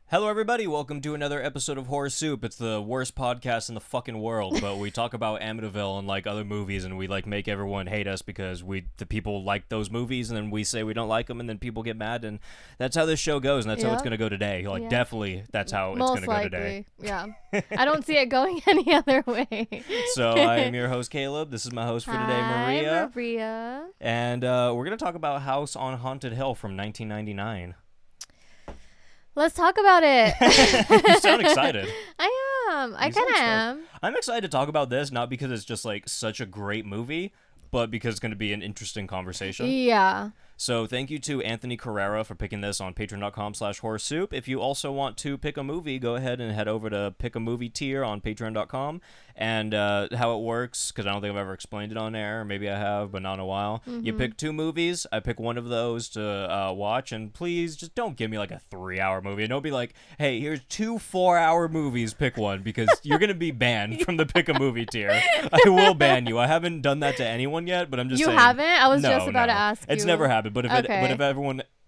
Hello, everybody. Welcome to another episode of Horror Soup. It's the worst podcast in the fucking world, but we talk about Amityville and like other movies, and we like make everyone hate us because the people like those movies, and then we say we don't like them, and then people get mad, and that's how this show goes, and that's how it's gonna go today. Like, definitely, that's how it's gonna go today. Yeah, I don't see it going any other way. So I am your host, Caleb. This is my host for today, Maria. Maria. And we're gonna talk about House on Haunted Hill from 1999. Let's talk about it. You sound excited. I am. I kind of am. I'm excited to talk about this, not because it's just like such a great movie, but because it's going to be an interesting conversation. Yeah. So thank you to Anthony Carrera for picking this on patreon.com/horrorsoup. If you also want to pick a movie, go ahead and head over to pick a movie tier on patreon.com. And how it works, because I don't think I've ever explained it on air. Maybe I have, but not in a while. You pick two movies. I pick one of those to watch. And please, just don't give me like a 3-hour movie. And don't be like, hey, here's 2 4-hour movies. Pick one, because you're going to be banned from the pick a movie tier. I will ban you. I haven't done that to anyone yet, but I'm just saying. You haven't? I was no, just about to ask you. It's never happened. But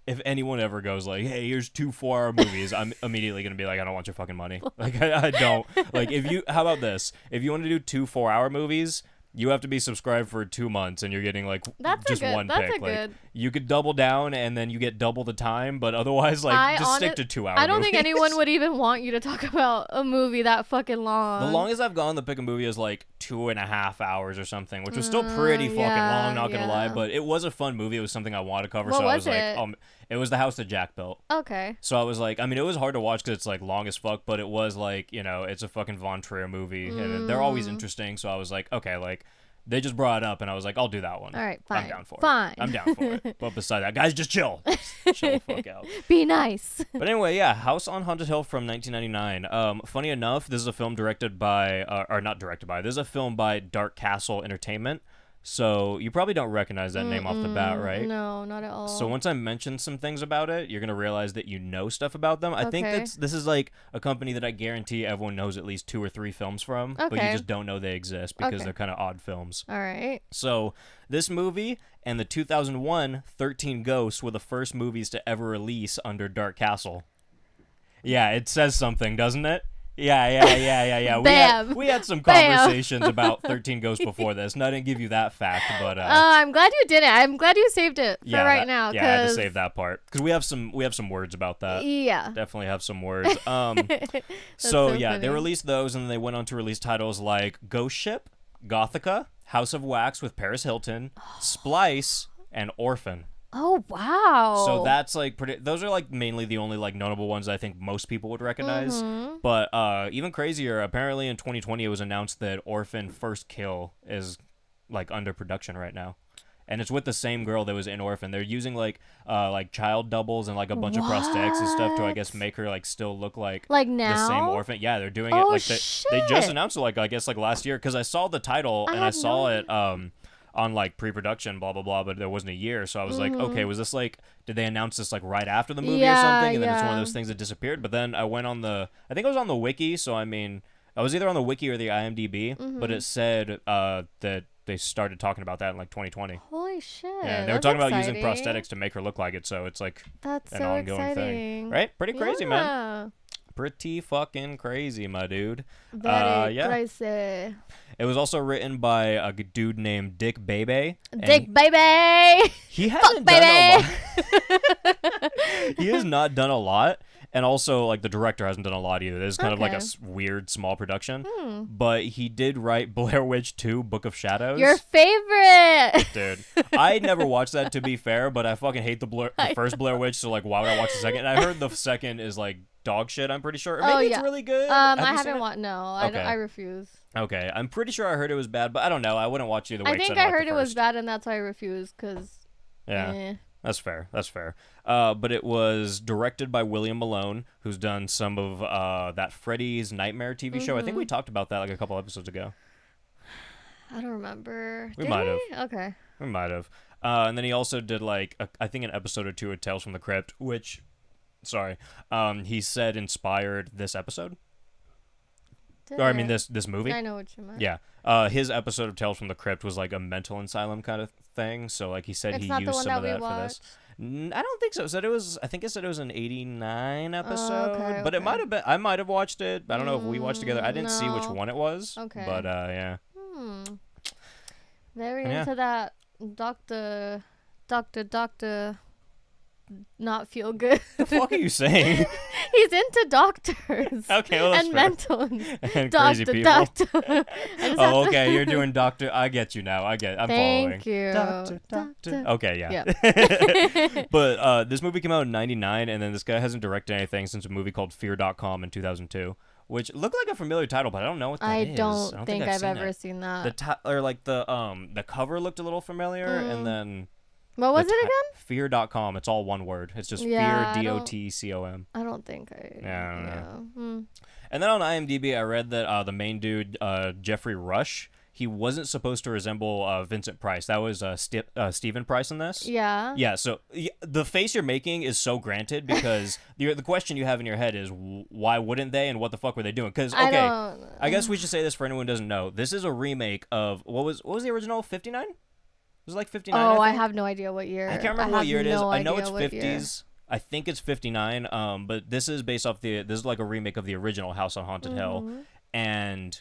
if anyone ever goes like, hey, here's 2 4-hour movies, I'm immediately going to be like, I don't want your fucking money. Like, I don't. Like, how about this? If you want to do 2 4-hour movies, you have to be subscribed for 2 months, and you're getting, like, just one pick. Like, you could double down, and then you get double the time, but otherwise, like, just stick to 2-hour movies. I don't think anyone would even want you to talk about a movie that fucking long. The longest I've gone to pick a movie is, like, 2.5 hours or something, which was still pretty fucking long, not gonna lie, but it was a fun movie. It was something I wanted to cover, What so I was was like, it was The House That Jack Built. Okay. So I was like, I mean, it was hard to watch because it's like long as fuck, but it was like, you know, it's a fucking Von Trier movie, and they're always interesting. So I was like, okay, like they just brought it up, and I was like, I'll do that one. All right, fine. I'm down for it. I'm down for it. But beside that, guys, just chill. Chill the fuck out. Be nice. But anyway, yeah, House on Haunted Hill from 1999. Funny enough, this is a film directed by, or not directed by, this is a film by Dark Castle Entertainment. So you probably don't recognize that name off the bat, right? No, not at all. So once I mention some things about it, you're going to realize that you know stuff about them. I think this is like a company that I guarantee everyone knows at least 2 or 3 films from, but you just don't know they exist because they're kind of odd films. All right. So this movie and the 2001 13 Ghosts were the first movies to ever release under Dark Castle. Yeah, it says something, doesn't it? Yeah. Bam. We had some conversations about 13 Ghosts before this, and I didn't give you that fact, but I'm glad you did it. I'm glad you saved it for now. Yeah, I had to save that part because we have some words about that. Yeah, definitely have some words. So yeah, they released those, and then they went on to release titles like Ghost Ship, Gothika, House of Wax with Paris Hilton, Splice, and Orphan. Oh, wow. So that's like those are like mainly the only like notable ones I think most people would recognize. But even crazier, apparently in 2020 it was announced that Orphan First Kill is like under production right now. And it's with the same girl that was in Orphan. They're using like child doubles and like a bunch of prosthetics and stuff to I guess make her like still look like now? the same Orphan. Yeah, they're doing it like they just announced it like I guess like last year because I saw the title and I saw it on like pre-production blah blah blah, but there wasn't a year, so I was like, okay, was this like, did they announce this like right after the movie or something, and then it's one of those things that disappeared? But then I went on I think I was on the wiki, so I mean I was either on the wiki or the IMDb, but it said that they started talking about that in like 2020. Holy shit. Yeah, they were talking about using prosthetics to make her look like it, so it's like that's an so ongoing thing, right? Pretty crazy, man. Pretty fucking crazy, my dude. Very crazy. It was also written by a dude named Dick Bebe. Dick Bebe! He hasn't done a lot. He has not done a lot. And also, like, the director hasn't done a lot either. This is kind of like a weird, small production. But he did write Blair Witch 2, Book of Shadows. Your favorite! Dude. I never watched that, to be fair, but I fucking hate the first Blair Witch, so, like, why would I watch the second? And I heard the second is, like, dog shit, I'm pretty sure. Or maybe it's really good. I haven't watched. No, I refuse. Okay, I'm pretty sure I heard it was bad, but I don't know. I wouldn't watch either way. I think I heard it was bad, and that's why I refused. That's fair. But it was directed by William Malone, who's done some of that Freddy's Nightmare TV show. I think we talked about that like a couple episodes ago. I don't remember. We might have. Okay. We might have. And then he also did like I think an episode or two of Tales from the Crypt, which, he said inspired this episode. This movie. I know what you meant. Yeah. His episode of Tales from the Crypt was like a mental asylum kind of thing. So like he said he used some of that for this. I don't think so. I think it said it was an 89 episode, okay, but it okay. might have been. I might have watched it. I don't know if we watched together. I didn't see which No. one it was. Okay. But yeah. Very And yeah. into that doctor not feel good. The fuck are you saying? He's into doctors. Okay, well, that's and fair. mental And doctor, crazy people. doctor. I just have Oh, to- okay. You're doing doctor. I get you now. I'm following. Thank you. Doctor. Okay, yeah. Yeah. But this movie came out in '99, and then this guy hasn't directed anything since a movie called Fear.com in 2002, which looked like a familiar title, but I don't know what that I is. don't think I've seen ever it. seen that. The cover looked a little familiar, and then What was it again? Fear.com. It's all one word. It's just Yeah, Fear, DOTCOM. I don't think I. Yeah, I don't know. Hmm. And then on IMDb, I read that the main dude, Geoffery Rush, he wasn't supposed to resemble Vincent Price. That was Stephen Price in this. Yeah. Yeah, so the face you're making is so granted because the question you have in your head is why wouldn't they and what the fuck were they doing? Because I guess we should say this for anyone who doesn't know. This is a remake of what was the original 59? It was like 59. Oh, I think? have no idea what year. I can't remember what year it is. No I know idea it's what year. 50s. I think it's 59. But this is based off this is like a remake of the original House on Haunted Hill, and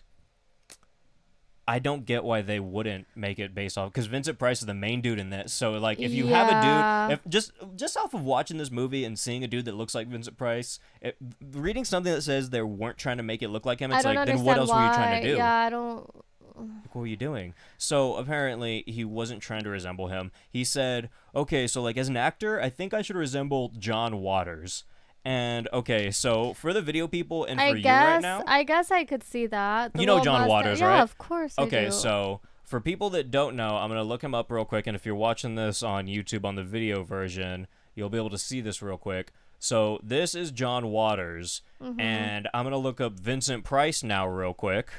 I don't get why they wouldn't make it based off, because Vincent Price is the main dude in this. So like, if you have a dude, if just off of watching this movie and seeing a dude that looks like Vincent Price, reading something that says they weren't trying to make it look like him, it's like, then what else were you trying to do? Yeah, I don't. Like, what were you doing? So apparently he wasn't trying to resemble him. He said, okay, so like as an actor, I think I should resemble John Waters. And okay, so for the video people and for you right now, I guess I could see that. You know John Waters, right? Yeah, of course. Okay, I do. so for people that don't know, I'm going to look him up real quick. And if you're watching this on YouTube on the video version, you'll be able to see this real quick. So this is John Waters. And I'm going to look up Vincent Price now real quick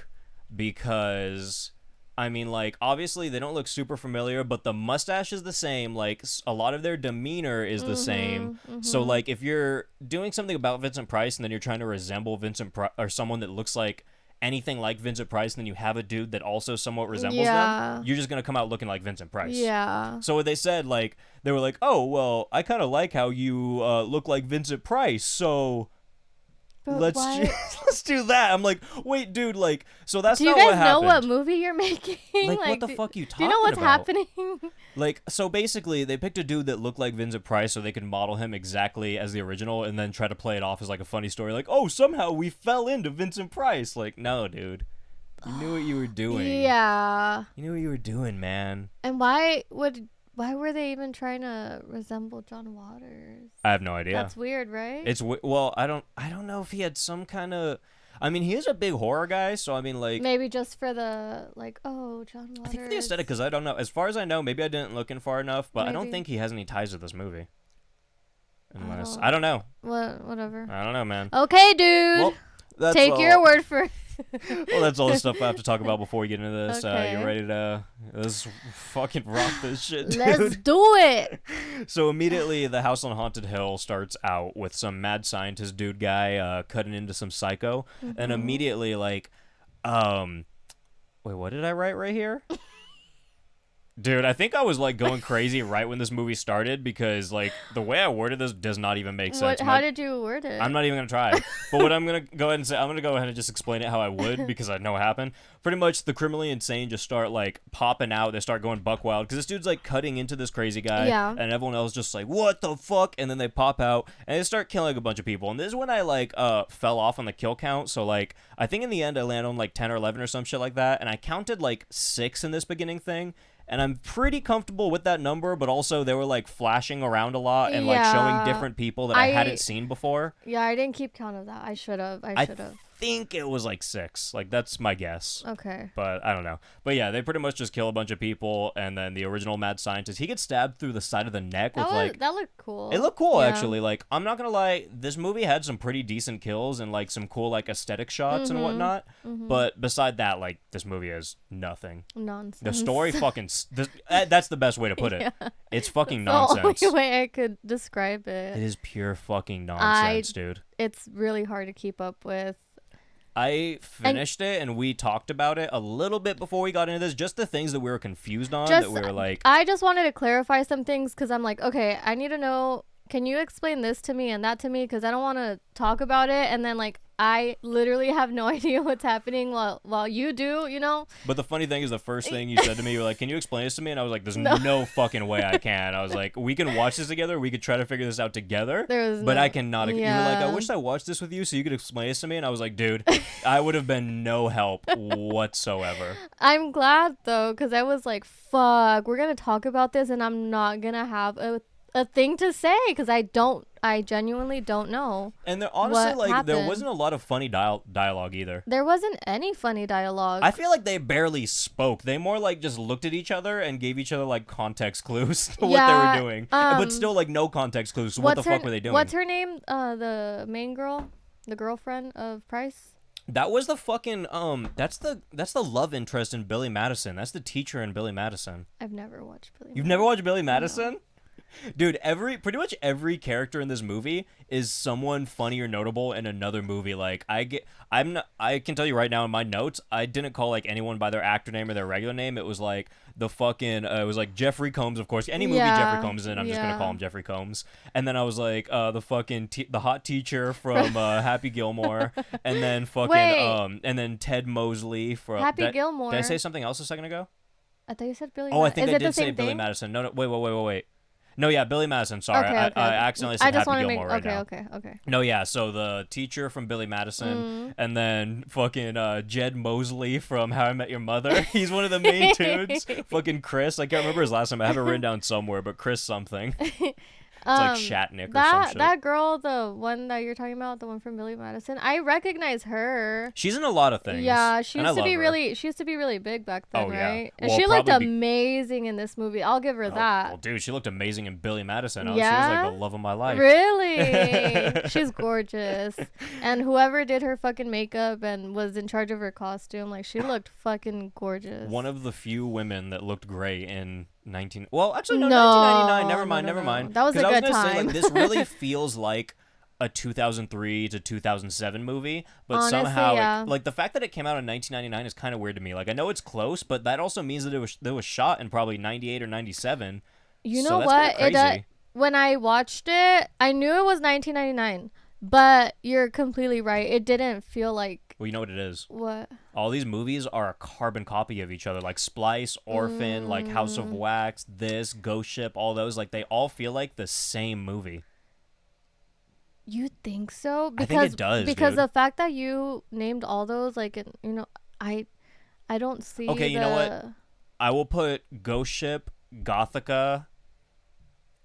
because, I mean, like, obviously they don't look super familiar, but the mustache is the same. Like, a lot of their demeanor is the same. So, like, if you're doing something about Vincent Price and then you're trying to resemble Vincent Price or someone that looks like anything like Vincent Price, and then you have a dude that also somewhat resembles them, you're just going to come out looking like Vincent Price. Yeah. So what they said, like, they were like, oh, well, I kind of like how you look like Vincent Price, so let's do that. I'm like, wait, dude, like, so that's not what happened. Do you guys know what movie you're making? Like what the fuck you talking about? Do you know what's happening? Like, so basically, they picked a dude that looked like Vincent Price so they could model him exactly as the original and then try to play it off as like a funny story. Like, oh, somehow we fell into Vincent Price. Like, no, dude. You knew what you were doing. Yeah. You knew what you were doing, man. And why were they even trying to resemble John Waters? I have no idea. That's weird, right? It's well, I don't know if he had some kind of. I mean, he is a big horror guy, so I mean, like, maybe just for the John Waters. I think for the aesthetic, because I don't know. As far as I know, maybe I didn't look in far enough, but I don't Maybe. think he has any ties to this movie. Unless I don't know. Whatever. I don't know, man. Okay, dude. Well, that's Take all. your word for it. Well, that's all the stuff I have to talk about before we get into this. Okay. You ready to let's fucking rock this shit, dude? Let's do it. So immediately, the House on Haunted Hill starts out with some mad scientist dude guy cutting into some psycho, and immediately, like, wait, what did I write right here? Dude, I think I was like going crazy right when this movie started because like the way I worded this does not even make sense. How did you word it? I'm not even gonna try. But what I'm gonna go ahead and say, I'm gonna go ahead and just explain it how I would because I know what happened. Pretty much, the criminally insane just start like popping out. They start going buck wild because this dude's like cutting into this crazy guy, and everyone else just like, what the fuck? And then they pop out and they start killing a bunch of people. And this is when I like fell off on the kill count. So like I think in the end I landed on like 10 or 11 or some shit like that, and I counted like 6 in this beginning thing. And I'm pretty comfortable with that number, but also they were like flashing around a lot and like showing different people that I hadn't seen before. Yeah, I didn't keep count of that. I should have. I should have. I think it was like 6. Like that's my guess. Okay. But I don't know. But yeah, they pretty much just kill a bunch of people, and then the original mad scientist, he gets stabbed through the side of the neck with like. That looked cool. It looked cool actually. Like I'm not gonna lie, this movie had some pretty decent kills and like some cool like aesthetic shots and whatnot. But beside that, like this movie is nothing. Nonsense. The story fucking. That's the best way to put it. Yeah. It's fucking nonsense. The only way I could describe it. It is pure fucking nonsense, dude. It's really hard to keep up with. I finished it, and we talked about it a little bit before we got into this. Just the things that we were confused on, that we were like... I just wanted to clarify some things, because I'm like, okay, I need to know, can you explain this to me and that to me? Because I don't want to talk about it, and then, like, I literally have no idea what's happening while you do, you know? But the funny thing is, the first thing you said to me, you were like, can you explain this to me? And I was like, there's no fucking way I can. I was like, we can watch this together. We could try to figure this out together. But I cannot. You were like, I wish I watched this with you so you could explain this to me. And I was like, dude, I would have been no help whatsoever. I'm glad, though, because I was like, fuck, we're going to talk about this, and I'm not going to have a thing to say, because I genuinely don't know. And there honestly, there wasn't a lot of funny dialogue either. There wasn't any funny dialogue. I feel like they barely spoke. They more like just looked at each other and gave each other like context clues to what they were doing. But still like no context clues. So what the fuck were they doing? What's her name? The main girl? The girlfriend of Price? That was the fucking that's the love interest in Billy Madison. That's the teacher in Billy Madison. I've never watched Billy Madison. You've never watched Billy Madison? No. Dude, pretty much every character in this movie is someone funny or notable in another movie. Like I can tell you right now in my notes, I didn't call like anyone by their actor name or their regular name. It was like the fucking it was like Jeffrey Combs, of course. Any movie Jeffrey Combs is in, I'm just gonna call him Jeffrey Combs. And then I was like the fucking the hot teacher from Happy Gilmore, and then fucking and then Ted Mosley from Happy Gilmore. Did I say something else a second ago? I thought you said Billy. I think I did say Billy Madison. No, wait. No, yeah, Billy Madison. Sorry, okay. I accidentally said Happy Gilmore right now. Okay. No, yeah, so the teacher from Billy Madison, and then fucking Jed Mosley from How I Met Your Mother. He's one of the main dudes. Fucking Chris. I can't remember his last name. I have it written down somewhere, but Chris something. It's like Shatnick or some shit. That girl, the one that you're talking about, the one from Billy Madison, I recognize her. She's in a lot of things. Yeah, she used to be really big back then, right? And she looked amazing in this movie. I'll give her that. Well, dude, she looked amazing in Billy Madison. She was like the love of my life. Really? She's gorgeous. And whoever did her fucking makeup and was in charge of her costume, like, she looked fucking gorgeous. One of the few women that looked great in 1999. Never mind. That was a good time. Say, like, this really feels like a 2003 to 2007 movie, but honestly, somehow like the fact that it came out in 1999 is kind of weird to me. Like, I know it's close, but that also means that it was shot in probably 98 or 97. You know what? When I watched it, I knew it was 1999, but you're completely right. It didn't feel like... Well, you know what it is? What? All these movies are a carbon copy of each other. Like Splice, Orphan, like House of Wax, Ghost Ship, all those. Like, they all feel like the same movie. You think so? I think it does, because dude. The fact that you named all those, like, you know, I don't see. Okay, you know what? I will put Ghost Ship, Gothika,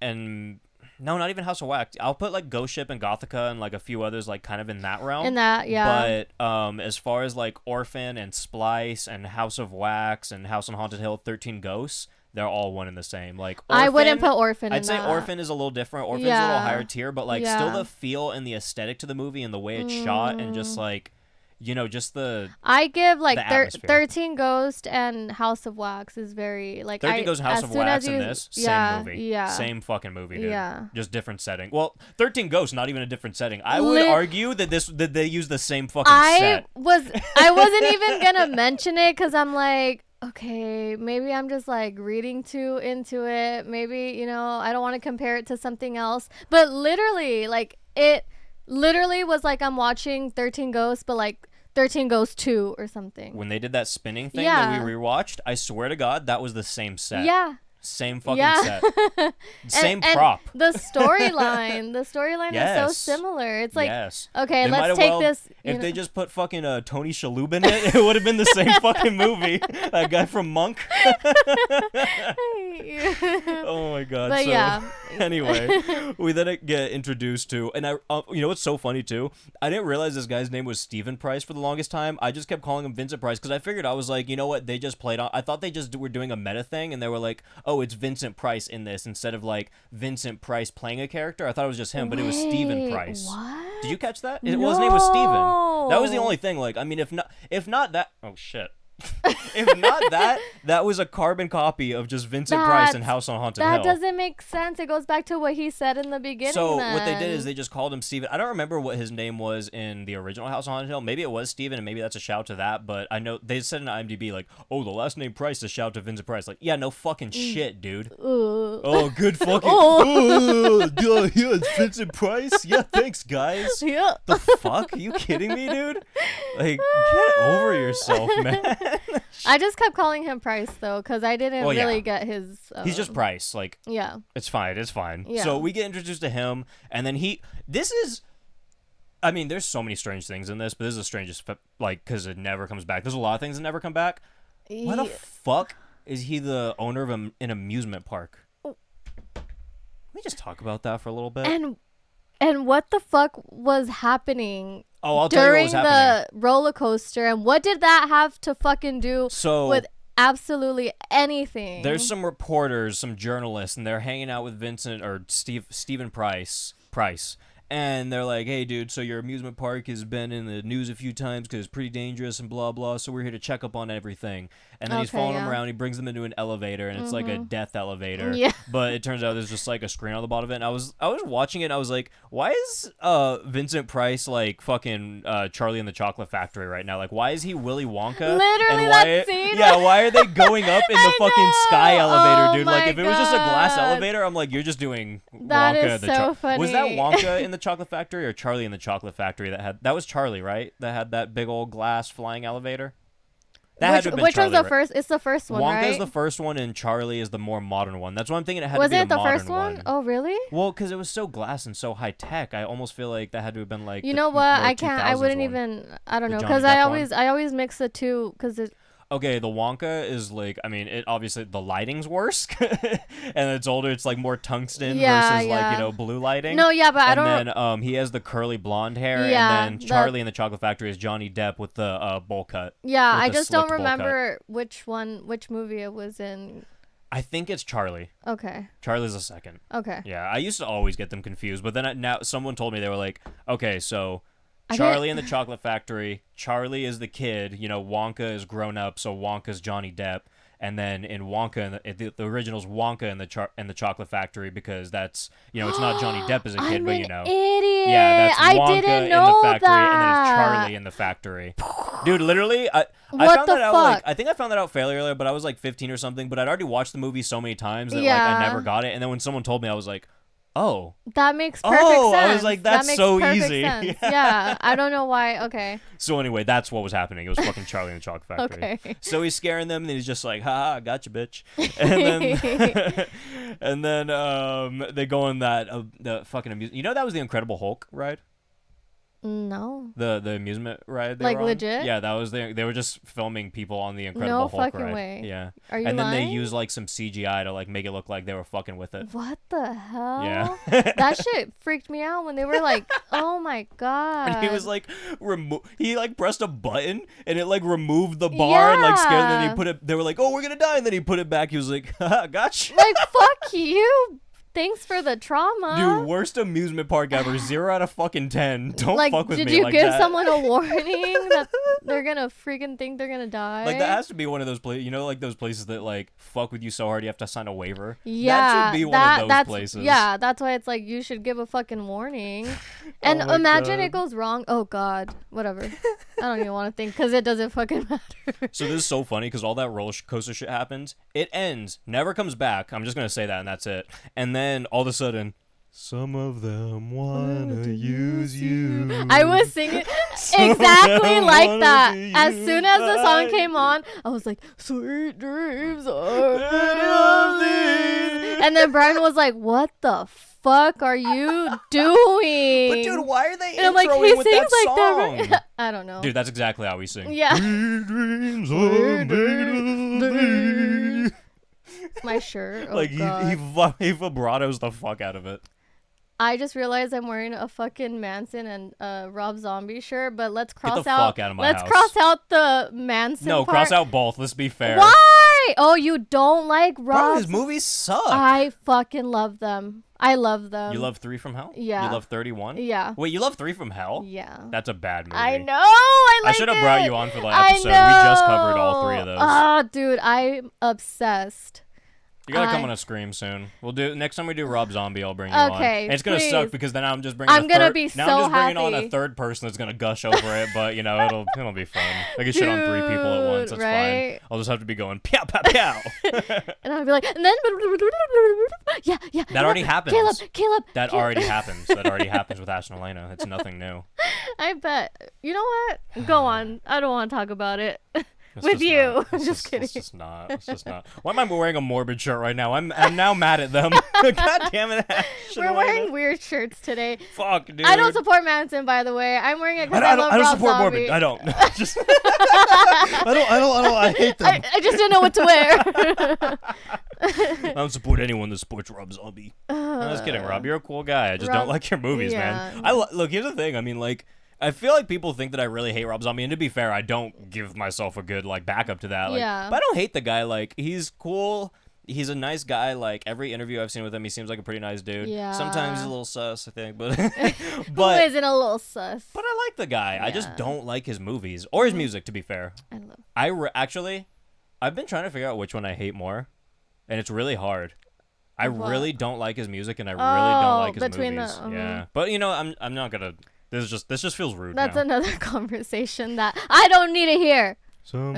and no, not even House of Wax. I'll put like Ghost Ship and Gothika and like a few others like kind of in that realm. In that, yeah. But as far as like Orphan and Splice and House of Wax and House on Haunted Hill, 13 Ghosts, they're all one and the same. Like Orphan, I wouldn't put Orphan in I'd say that. Orphan is a little different. Orphan's a little higher tier, but like still the feel and the aesthetic to the movie and the way it's shot and just like, you know, just the... I give like 13 Ghosts and House of Wax is very like... 13 Ghosts and House of Wax in this, same movie. Yeah. Same fucking movie, dude. Yeah. Just different setting. Well, 13 Ghosts, not even a different setting. I would argue that that they use the same fucking set. I wasn't even gonna mention it because I'm like, okay, maybe I'm just like reading too into it. Maybe, you know, I don't want to compare it to something else. But literally, like, it literally was like I'm watching 13 Ghosts, but like 13 Ghosts 2 or something. When they did that spinning thing that we rewatched, I swear to God, that was the same set. Yeah. Same fucking set. Same prop. The storyline is so similar. It's like, okay, let's take this. If they just put fucking Tony Shalhoub in it, it would have been the same fucking movie. That guy from Monk. Oh my God. But so, anyway, we then get introduced to, and you know what's so funny too? I didn't realize this guy's name was Stephen Price for the longest time. I just kept calling him Vincent Price because I figured, I was like, you know what? They just played on. I thought they just were doing a meta thing, and they were like, oh, it's Vincent Price in this instead of like Vincent Price playing a character. I thought it was just him, but it was Stephen Price. What? Did you catch that? His name was Steven. That was the only thing. Like, I mean, if not that, oh shit. If not that, that was a carbon copy of just Vincent Price and House on Haunted Hill. That doesn't make sense. It goes back to what he said in the beginning. So then. what they did is they just called him Steven. I don't remember what his name was in the original House on Haunted Hill. Maybe it was Steven, and maybe that's a shout to that. But I know they said in IMDb, like, oh, the last name Price is a shout to Vincent Price. Like, yeah, no fucking shit, dude. Oh, good fucking. Oh, yeah, it's Vincent Price. Yeah, thanks, guys. Yeah. The fuck? Are you kidding me, dude? Like, get over yourself, man. I just kept calling him Price though, because I didn't really get his. He's just Price. Like, yeah, it's fine. It's fine. Yeah. So we get introduced to him, and then This is. I mean, there's so many strange things in this, but this is the strangest, like, because it never comes back. There's a lot of things that never come back. Why the fuck is he the owner of an amusement park? Let me just talk about that for a little bit. And what the fuck was happening? Oh, I'll tell you what was happening. During the roller coaster, and what did that have to fucking do with absolutely anything? There's some reporters, some journalists, and they're hanging out with Vincent or Stephen Price, and they're like, hey, dude, so your amusement park has been in the news a few times because it's pretty dangerous and blah, blah, so we're here to check up on everything. And then he's following them around. He brings them into an elevator, and it's like a death elevator. Yeah. But it turns out there's just like a screen on the bottom of it. And I was watching it, and I was like, why is Vincent Price like fucking Charlie and the Chocolate Factory right now? Like, why is he Willy Wonka? Literally, that scene. Yeah, why are they going up in the fucking sky elevator, dude? Oh Like, if it was just a glass God. elevator, I'm like, you're just doing That Wonka. is so funny. Was that Wonka in the Chocolate Factory or Charlie in the Chocolate Factory that was Charlie, right? That had that big old glass flying elevator? Which one's the first? It's the first one, Wonka's right? the first one, and Charlie is the more modern one. That's what I'm thinking. It had Was to be it the modern first one? one. Oh, really? Well, because it was so glass and so high tech, I almost feel like that had to have been like. You know what? I can't. I wouldn't even. I don't know, because I always mix the two, because it. Okay, the Wonka is like, I mean, it obviously the lighting's worse, and it's older. It's like more tungsten versus like blue lighting. No, yeah, but I don't. And then he has the curly blonde hair, and then Charlie in the Chocolate Factory is Johnny Depp with the bowl cut. Yeah, I just don't remember which movie it was in. I think it's Charlie. Okay. Charlie's the second. Okay. Yeah, I used to always get them confused, but then now someone told me, they were like, okay, so. Charlie in the Chocolate Factory. Charlie is the kid. You know, Wonka is grown up, so Wonka's Johnny Depp. And then in Wonka, the original's Wonka in the Chocolate Factory, because that's, you know, it's not Johnny Depp as a kid, but you know. Idiot. Yeah, that's Wonka didn't in know the factory, that. and then it's Charlie in the factory. Dude, literally, I found that out. Like, I think I found that out fairly early, but I was like 15 or something. But I'd already watched the movie so many times that like I never got it. And then when someone told me, I was like, oh. That makes perfect sense. I was like, that's so easy. Yeah, I don't know why. Okay. So anyway, that's what was happening. It was fucking Charlie in the Chocolate Factory. Okay. So he's scaring them, and he's just like, ha, gotcha, bitch. And then, and then they go on that the fucking amusement. You know, that was the Incredible Hulk ride? No. The amusement ride they like were on? legit? Yeah, that was they were just filming people on the Incredible Hulk ride. No fucking way. Yeah. Are you And then lying? they used like some CGI to like make it look like they were fucking with it. What the hell? Yeah. That shit freaked me out when they were like, oh my God. And he was like, he like pressed a button and it like removed the bar and like scared them. And he put it, they were like, oh, we're gonna die. And then he put it back. He was like, haha, gotcha. Like, fuck you. Thanks for the trauma. Dude, worst amusement park ever. 0 out of fucking 10. Don't fuck with me like that. Did you give someone a warning that they're gonna freaking think they're gonna die? Like, that has to be one of those places, you know, like those places that like fuck with you so hard you have to sign a waiver? Yeah. That should be one of those places. Yeah, that's why it's like you should give a fucking warning. And imagine it goes wrong. Oh God, whatever. I don't even want to think, because it doesn't fucking matter. So this is so funny, because all that roller coaster shit happens. It ends, never comes back. I'm just gonna say that, and that's it. And then all of a sudden, some of them wanna use you. I was singing exactly like that. As soon as the song came on, I was like, sweet dreams are made of these. And then Brian was like, what the fuck are you doing? But dude, why are they and I'm like, he with that song? Like that. I don't know. Dude, that's exactly how we sing. Yeah. Sweet dreams are made of these. My shirt. Oh, like God. he vibratos the fuck out of it. I just realized I'm wearing a fucking Manson and Rob Zombie shirt, but let's cross Get the out. fuck out of my house. Let's cross out the Manson. No, part. cross out both. Let's be fair. Why? Wait. Oh, you don't like Rob? Bro, his movies suck. I fucking love them. I love them. You love 3 from Hell? Yeah. You love 31? Yeah. Wait, you love 3 from Hell? Yeah. That's a bad movie. I know. I like should have it. brought you on for the I episode. know. We just covered all 3 of those. Oh, dude, I'm obsessed. You gotta come on a Scream soon. We'll do next time we do Rob Zombie. I'll bring you on. Okay, And it's gonna please. suck because then I'm just bringing. I'm gonna be now so I'm just bringing on happy. a third person that's gonna gush over it, but you know it'll be fun. I can shit on 3 people at once. That's right? fine. I'll just have to be going pow pow pow. And I'll be like, and then yeah. That already happens. Caleb. That already happens. That already happens with Ash and Elena. It's nothing new. I bet. You know what? Go on. I don't want to talk about it. With you. I'm just kidding. It's just not. It's just not. Why am I wearing a Morbid shirt right now? I'm now mad at them. God damn it, Ash. We're wearing weird shirts today. Fuck, dude. I don't support Manson, by the way. I'm wearing it because I love I don't Rob support Zombie. Morbid. I don't. Just I hate them. I just didn't know what to wear. I don't support anyone that supports Rob Zombie. I'm just kidding, Rob. You're a cool guy. I just don't like your movies, man. Look, here's the thing. I mean, like, I feel like people think that I really hate Rob Zombie, and to be fair, I don't give myself a good like backup to that. Like, but I don't hate the guy. Like, he's cool. He's a nice guy. Like, every interview I've seen with him, he seems like a pretty nice dude. Yeah. Sometimes he's a little sus, I think, but Who isn't a little sus? But I like the guy. I just don't like his movies or his music. To be fair, I love. Actually, I've been trying to figure out which one I hate more, and it's really hard. I really don't like his music, and I really don't like his movies. Yeah, but you know, I'm not gonna. This just feels rude. That's now. another conversation that I don't need to hear. So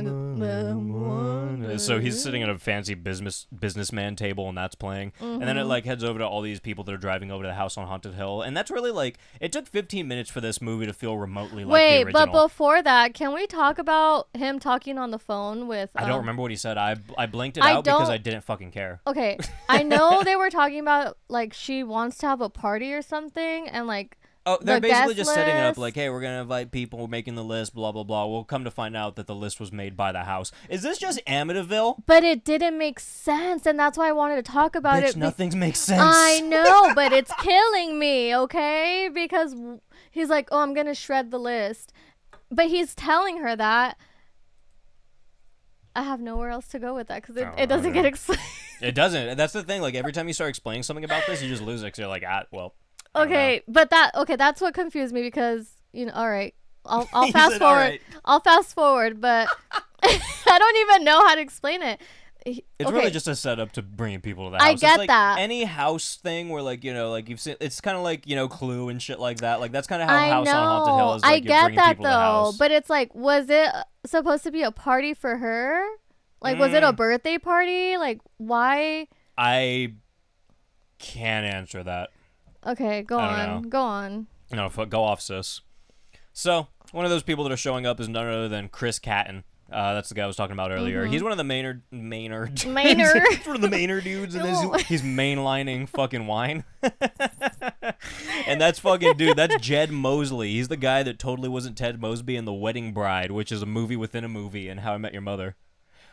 he's sitting at a fancy businessman table, and that's playing, and then it like heads over to all these people that are driving over to the house on Haunted Hill, and that's really like it took 15 minutes for this movie to feel remotely like the original. But before that, can we talk about him talking on the phone with? I don't remember what he said. I blinked it out because I didn't fucking care. Okay, I know they were talking about like she wants to have a party or something, and like. Oh, they're basically just setting it up like, hey, we're going to invite people, we're making the list, blah, blah, blah. We'll come to find out that the list was made by the house. Is this just Amityville? But it didn't make sense, and that's why I wanted to talk about it. Nothing makes sense. I know, but it's killing me, okay? Because he's like, oh, I'm going to shred the list. But he's telling her that. I have nowhere else to go with that because it doesn't get explained. It doesn't. That's the thing. Like, every time you start explaining something about this, you just lose it because you're like, well... Okay, but that's what confused me because, you know, all right, I'll fast forward. Right. I'll fast forward, but I don't even know how to explain it. It's really just a setup to bring people to the house. I get it's like that. Any house thing where, like, you know, like you've seen, it's kind of like, you know, Clue and shit like that. Like, that's kind of how House on Haunted Hill is. Like, I get that, though, but but it's like, was it supposed to be a party for her? Like, was it a birthday party? Like, why? I can't answer that. Okay, go on. No, go off, sis. So, one of those people that are showing up is none other than Chris Catton. That's the guy I was talking about earlier. He's one of the Maynard. He's one of the Maynard dudes, and he's mainlining fucking wine. And that's fucking, dude, that's Jed Mosley. He's the guy that totally wasn't Ted Mosby in The Wedding Bride, which is a movie within a movie, and How I Met Your Mother.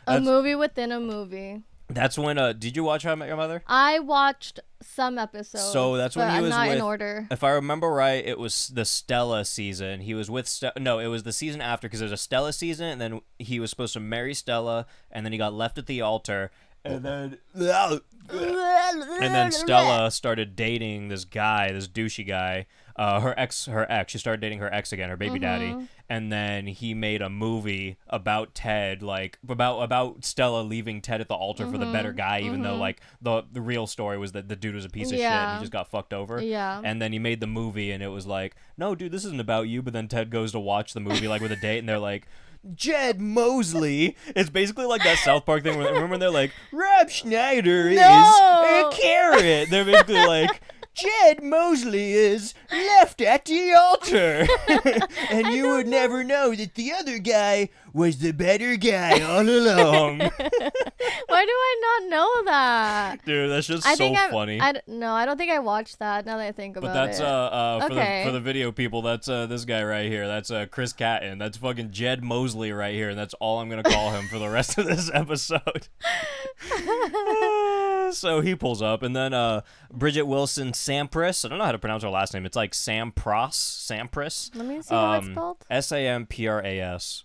A movie within a movie. That's when, did you watch How I Met Your Mother? I watched some episodes. So that's when he was not in order. If I remember right, it was the Stella season. He was with no, it was the season after because there's a Stella season, and then he was supposed to marry Stella, and then he got left at the altar, and then Stella started dating this guy, this douchey guy. Her ex. She started dating her ex again, her baby daddy, and then he made a movie about Ted, like about Stella leaving Ted at the altar for the better guy, even though like the real story was that the dude was a piece of shit and he just got fucked over. Yeah. And then he made the movie, and it was like, no, dude, this isn't about you. But then Ted goes to watch the movie like with a date, and they're like, Jed Mosley. It's basically like that South Park thing. Remember when they're like, Rob Schneider is a carrot. They're basically like, Jed Mosley is left at the altar. And you would never know that the other guy was the better guy all along. Why do I not know that? Dude, that's just funny. No, I don't think I watched that now that I think about it. But that's, for the video people, that's this guy right here. That's Chris Catton. That's fucking Jed Mosley right here. And that's all I'm going to call him for the rest of this episode. So he pulls up, and then Bridget Wilson Sampras. I don't know how to pronounce her last name. It's like Sampras. Let me see how it's spelled. Sampras.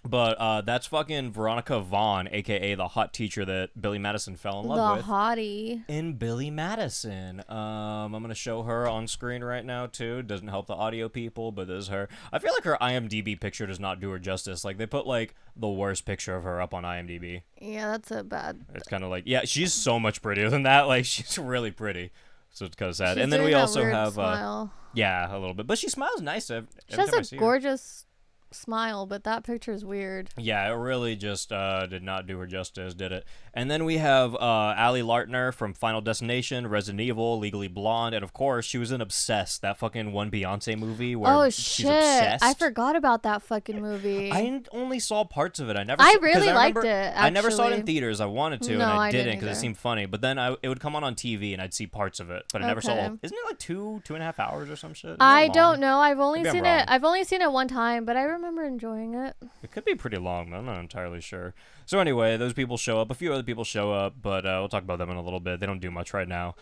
But that's fucking Veronica Vaughn, aka the hot teacher that Billy Madison fell in love The with. hottie. In Billy Madison. I'm gonna show her on screen right now too. Doesn't help the audio people, but this is her. I feel like her IMDb picture does not do her justice. Like they put like the worst picture of her up on IMDb. Yeah, that's a bad. It's kind of like, yeah, she's so much prettier than that. Like she's really pretty. So it's kind of sad. She's And then doing we that also weird have smile. yeah, a little bit, but she smiles nice every She time I has see a her. gorgeous smile, but that picture is weird. Yeah, it really just did not do her justice, did it? And then we have Ali Lartner from Final Destination, Resident Evil, Legally Blonde, and of course she was in Obsessed, that fucking one Beyonce movie where Oh she's shit! obsessed. I forgot about that fucking movie. I only saw parts of it. I never. I saw, 'cause really liked remember, it, I never saw it in actually. theaters. I wanted to, No, and I I didn't didn't because it either. seemed funny. But then it would come on TV, and I'd see parts of it, but I never saw. Okay. Isn't it like 2.5 hours or some shit? Isn't I it long? don't know. I've only Maybe I'm seen wrong. it. I've only seen it one time, but I remember enjoying it. It could be pretty long, but I'm not entirely sure. So anyway, those people show up. A few other people show up, but we'll talk about them in a little bit. They don't do much right now.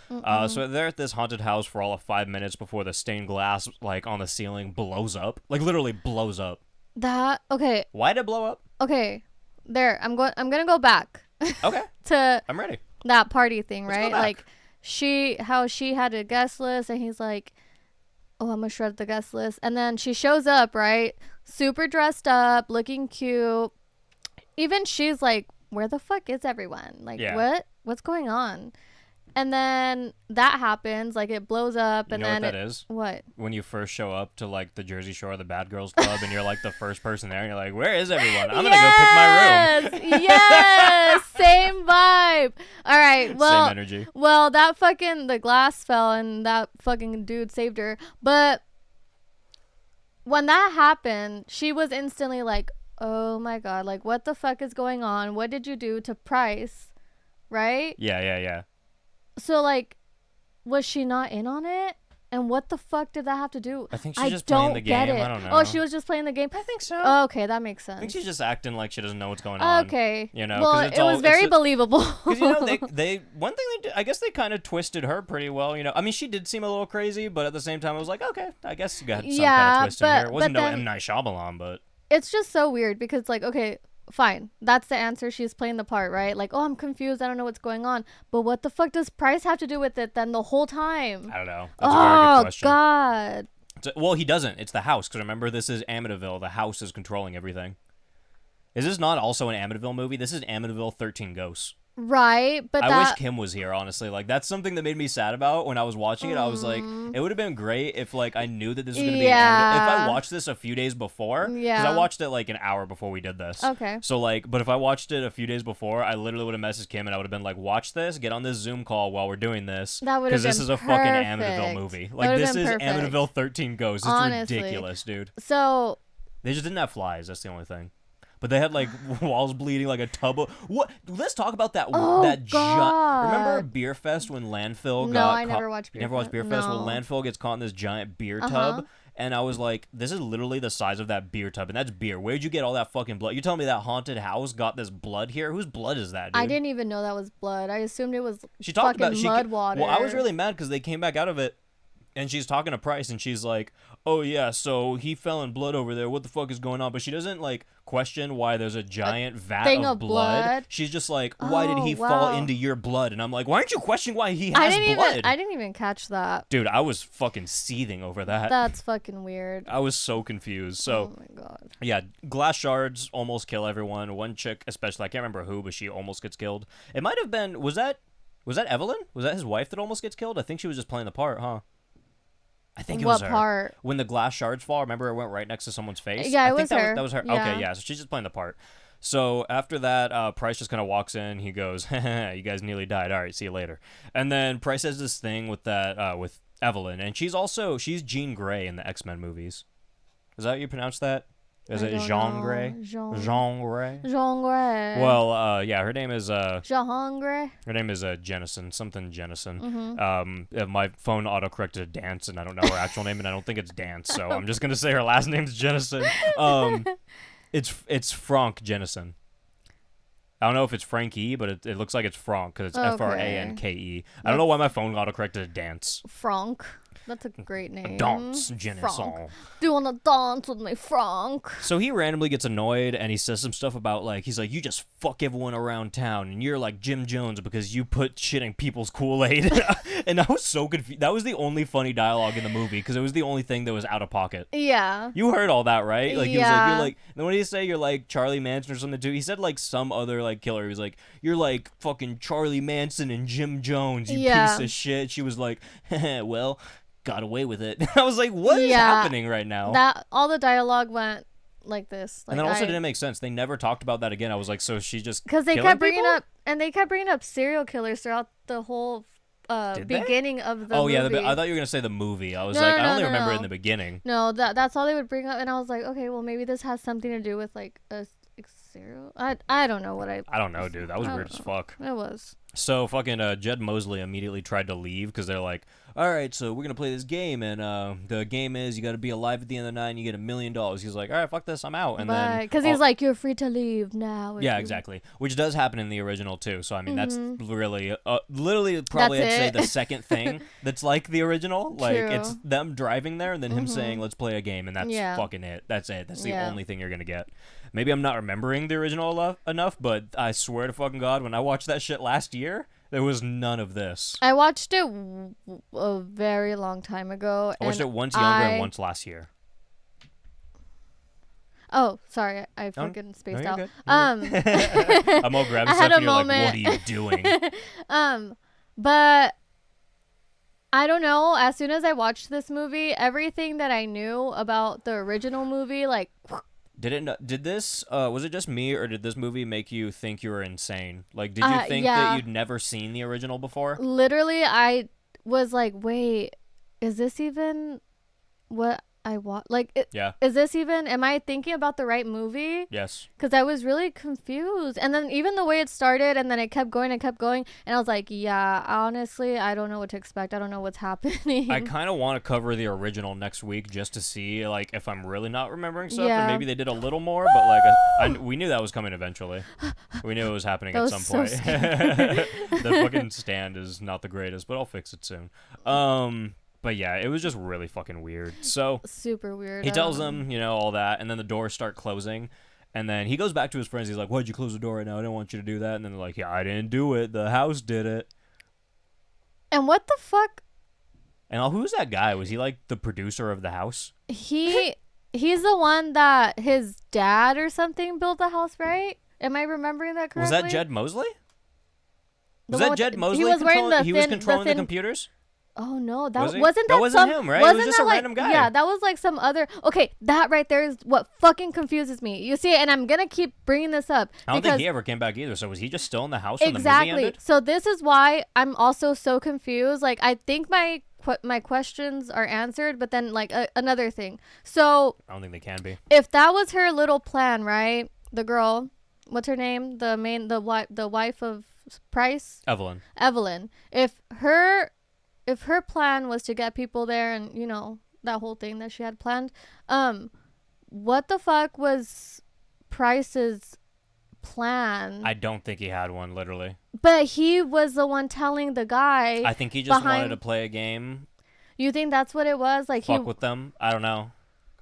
So they're at this haunted house for all of 5 minutes before the stained glass, like on the ceiling, blows up. Like literally blows up. That okay? Why did it blow up? Okay, there. I'm gonna go back Okay, to I'm ready. that party thing, Let's go right? back. Like how she had a guest list, and he's like, "Oh, I'm gonna shred the guest list," and then she shows up, right? Super dressed up, looking cute. Even she's like, "Where the fuck is everyone? Like, Yeah. what's going on?" And then that happens, like it blows up, You and know then what that is? what? When you first show up to like the Jersey Shore, the Bad Girls Club, and you're like the first person there, and you're like, "Where is everyone? I'm gonna go pick my room." Yes, yes, same vibe. All right, well, Same energy. well, that fucking the glass fell, and that fucking dude saved her. But when that happened, she was instantly like, "Oh my god, like what the fuck is going on? What did you do to Price?" Right? Yeah. So like, was she not in on it? And what the fuck did that have to do? I think she's I just playing don't the get game. it. I don't know. Oh, she was just playing the game. I think so. Oh, okay, that makes I think sense. she's just acting like she doesn't know what's going on. Okay. You know, well, 'cause it's it was all- very it's believable. Because you know they one thing they did, I guess they kind of twisted her pretty well. You know, I mean she did seem a little crazy, but at the same time I was like, okay, I guess you got some kind Yeah, of twist in but- here. It wasn't but no then- M Night Shyamalan, but It's just so weird because like, okay, fine, that's the answer. She's playing the part, right? Like, oh, I'm confused. I don't know what's going on. But what the fuck does Price have to do with it then the whole time? I don't know. That's a very good Oh question. God. Well, he doesn't. It's the house. Because remember, this is Amityville. The house is controlling everything. Is this not also an Amityville movie? This is Amityville 13 Ghosts. Right, but I that wish Kim was here, honestly. Like, that's something that made me sad about when I was watching it. I was like, it would have been great if, like, I knew that this was going to be Yeah. If I watched this a few days before. Because Yeah. I watched it, like, an hour before we did this. Okay. So, like, but if I watched it a few days before, I literally would have messaged Kim and I would have been like, watch this, get on this Zoom call while we're doing this. That would have Because this been is a fucking Amityville perfect. movie. That Like, would this have is been perfect. Amityville 13 Ghosts. It's Honestly. ridiculous, dude. So They just didn't have flies. That's the only thing. But they had like walls bleeding, like a tub of what? Let's talk about that. Oh, that God. Remember Beer Fest when Landfill No, got I caught? never watched You Beer never watched Fest? Beer Fest? Well, No. Landfill gets caught in this giant beer Uh-huh. tub, and I was like, this is literally the size of that beer tub, and that's beer. Where'd you get all that fucking blood? You telling me that haunted house got this blood here? Whose blood is that, dude? I didn't even know that was blood. I assumed it was She talked fucking about mud water. Well, I was really mad because they came back out of it, and she's talking to Price, and she's like, "Oh yeah, so he fell in blood over there. What the fuck is going on?" But she doesn't like question why there's a giant vat thing of of blood. blood? She's just like, "Why did Oh, he fall wow. into your blood?" And I'm like, "Why aren't you questioning why he I has didn't blood?" even I didn't even catch that. Dude, I was fucking seething over that. That's fucking weird. I was so confused. So Oh my god. yeah, glass shards almost kill everyone. One chick, especially, I can't remember who, but she almost gets killed. It might have been. Was that Evelyn? Was that his wife that almost gets killed? I think she was just playing the part, huh? I think it was What her. part? When the glass shards fall, remember it went right next to someone's face? Yeah, I it think was her. That was her. Yeah. Okay, yeah. So she's just playing the part. So after that, Price just kind of walks in. He goes, "You guys nearly died. All right, see you later." And then Price has this thing with that with Evelyn, and she's Jean Grey in the X-Men movies. Is that how you pronounce that? Is I it don't Jean know. Grey? Jean Jean Grey. Jean Grey. Well, yeah, her name is Jean Grey. Jennison, something Jennison. Mm-hmm. My phone autocorrected to Dance, and I don't know her actual name, and I don't think it's Dance, so I'm just gonna say her last name's Jennison. It's Frank Jennison. I don't know if it's Frankie, but it looks like it's Frank because it's Okay. Franke. I don't know why my phone autocorrected to Dance. Frank. That's a great name. Dance, je ne Frank. sais. Do you wanna dance with me, Frank? So he randomly gets annoyed and he says some stuff about like he's like, you just fuck everyone around town and you're like Jim Jones because you put shit in people's Kool-Aid. And I was so confused. That was the only funny dialogue in the movie because it was the only thing that was out of pocket. Yeah. You heard all that, right? Like he was Yeah. like, you're like, then what did he say? You're like Charlie Manson or something too. He said like some other like killer. He was like, you're like fucking Charlie Manson and Jim Jones, you Yeah. piece of shit. She was like, well, got away with it. I was like, what is happening right now? That all the dialogue went like this. Like, and then also didn't make sense. They never talked about that again. I was like, so she just because they killing kept bringing people? up and they kept bringing up serial killers throughout the whole Did they? beginning of the Oh movie. yeah, I thought you were gonna say the movie. I was No, like, no, I only no, remember no. in the beginning. No, that's all they would bring up, and I was like, okay, well maybe this has something to do with like a serial. I don't know what I I don't know, dude. That was I weird don't as know. fuck. It was. So fucking Jed Mosley immediately tried to leave because they're like, all right, so we're gonna play this game, and the game is you got to be alive at the end of the night and you get $1 million. He's like, all right, fuck this, I'm out. And then Because he's like, you're free to leave now. if yeah, you-" exactly, which does happen in the original too. So I mean, that's Mm-hmm. really literally probably That's I'd say it. the second thing that's like the original. Like True. it's them driving there and then him Mhm. saying, let's play a game, and that's Yeah. fucking it. That's it. That's the Yeah. only thing you're gonna get. Maybe I'm not remembering the original enough, but I swear to fucking God, when I watched that shit last year, there was none of this. I watched it a very long time ago. I watched and it once younger and once last year. Oh, sorry, I fucking spaced you're out. good. I'm I'm all grabbing I had stuff a and you're like, moment. what are you doing? But I don't know. As soon as I watched this movie, everything that I knew about the original movie, like, Did this was it just me or did this movie make you think you were insane? Like did you think yeah. that you'd never seen the original before? literally, I was like, wait, is this even what I want? Like, Yeah. is this even? Am I thinking about the right movie? Yes. Because I was really confused. And then even the way it started and then it kept going and kept going. And I was like, yeah, honestly, I don't know what to expect. I don't know what's happening. I kind of want to cover the original next week just to see like if I'm really not remembering stuff Yeah. or maybe they did a little more, but like we knew that was coming eventually. We knew it was happening That at was some so point. scary. The fucking stand is not the greatest, but I'll fix it soon. But yeah, it was just really fucking weird. So Super weird. he tells them, you know, all that, and then the doors start closing. And then he goes back to his friends. He's like, why'd you close the door right now? I didn't want you to do that. And then they're like, yeah, I didn't do it. The house did it. And what the fuck? And who's that guy? Was he like the producer of the house? He's the one that his dad or something built the house, right? Am I remembering that correctly? Was that Jed Mosley? The Was one that with Jed the- Mosley? He was wearing the He was thin- controlling the thin- computers? Oh no, that Was he? wasn't That that wasn't some, him, right? It was Wasn't just that a like, random guy. Yeah, that was like some other. Okay, that right there is what fucking confuses me. You see, and I'm gonna keep bringing this up. I don't because think he ever came back either. So was he just still in the house when the movie exactly. ended? So this is why I'm also so confused. Like I think my questions are answered, but then like another thing. So I don't think they can be. if that was her little plan, right? The girl, what's her name? The wife of Price, Evelyn. If her plan was to get people there and you know that whole thing that she had planned, what the fuck was Price's plan? I don't think he had one, literally. But he was the one telling the guy. I think he just wanted behind- to play a game, You think that's what it was? Like fuck with them. I don't know.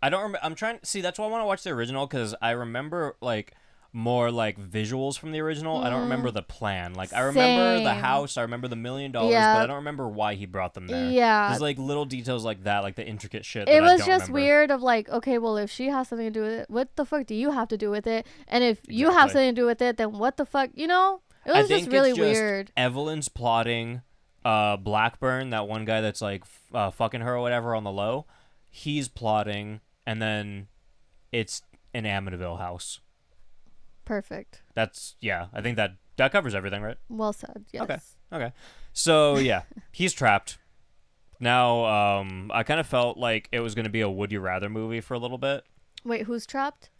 I don't remember. I'm trying. See, that's why I want to watch the original because I remember like more like visuals from the original. I don't remember the plan. Like I remember the Same. house. I remember the $1 million, Yeah. but I don't remember why he brought them there. Yeah. There's like little details like that, like the intricate shit. It that I was don't just remember. weird of like, okay, well, if she has something to do with it, what the fuck do you have to do with it? And if you have Exactly. something to do with it, then what the fuck, you know? It I was think just really it's just weird. Evelyn's plotting. Blackburn, that one guy that's like fucking her or whatever on the low, he's plotting, and then it's an Amityville house. Perfect. That's I think that covers everything, right? Well said. Yes. Okay. So yeah, he's trapped. Now, I kind of felt like it was gonna be a Would You Rather movie for a little bit. Wait, who's trapped?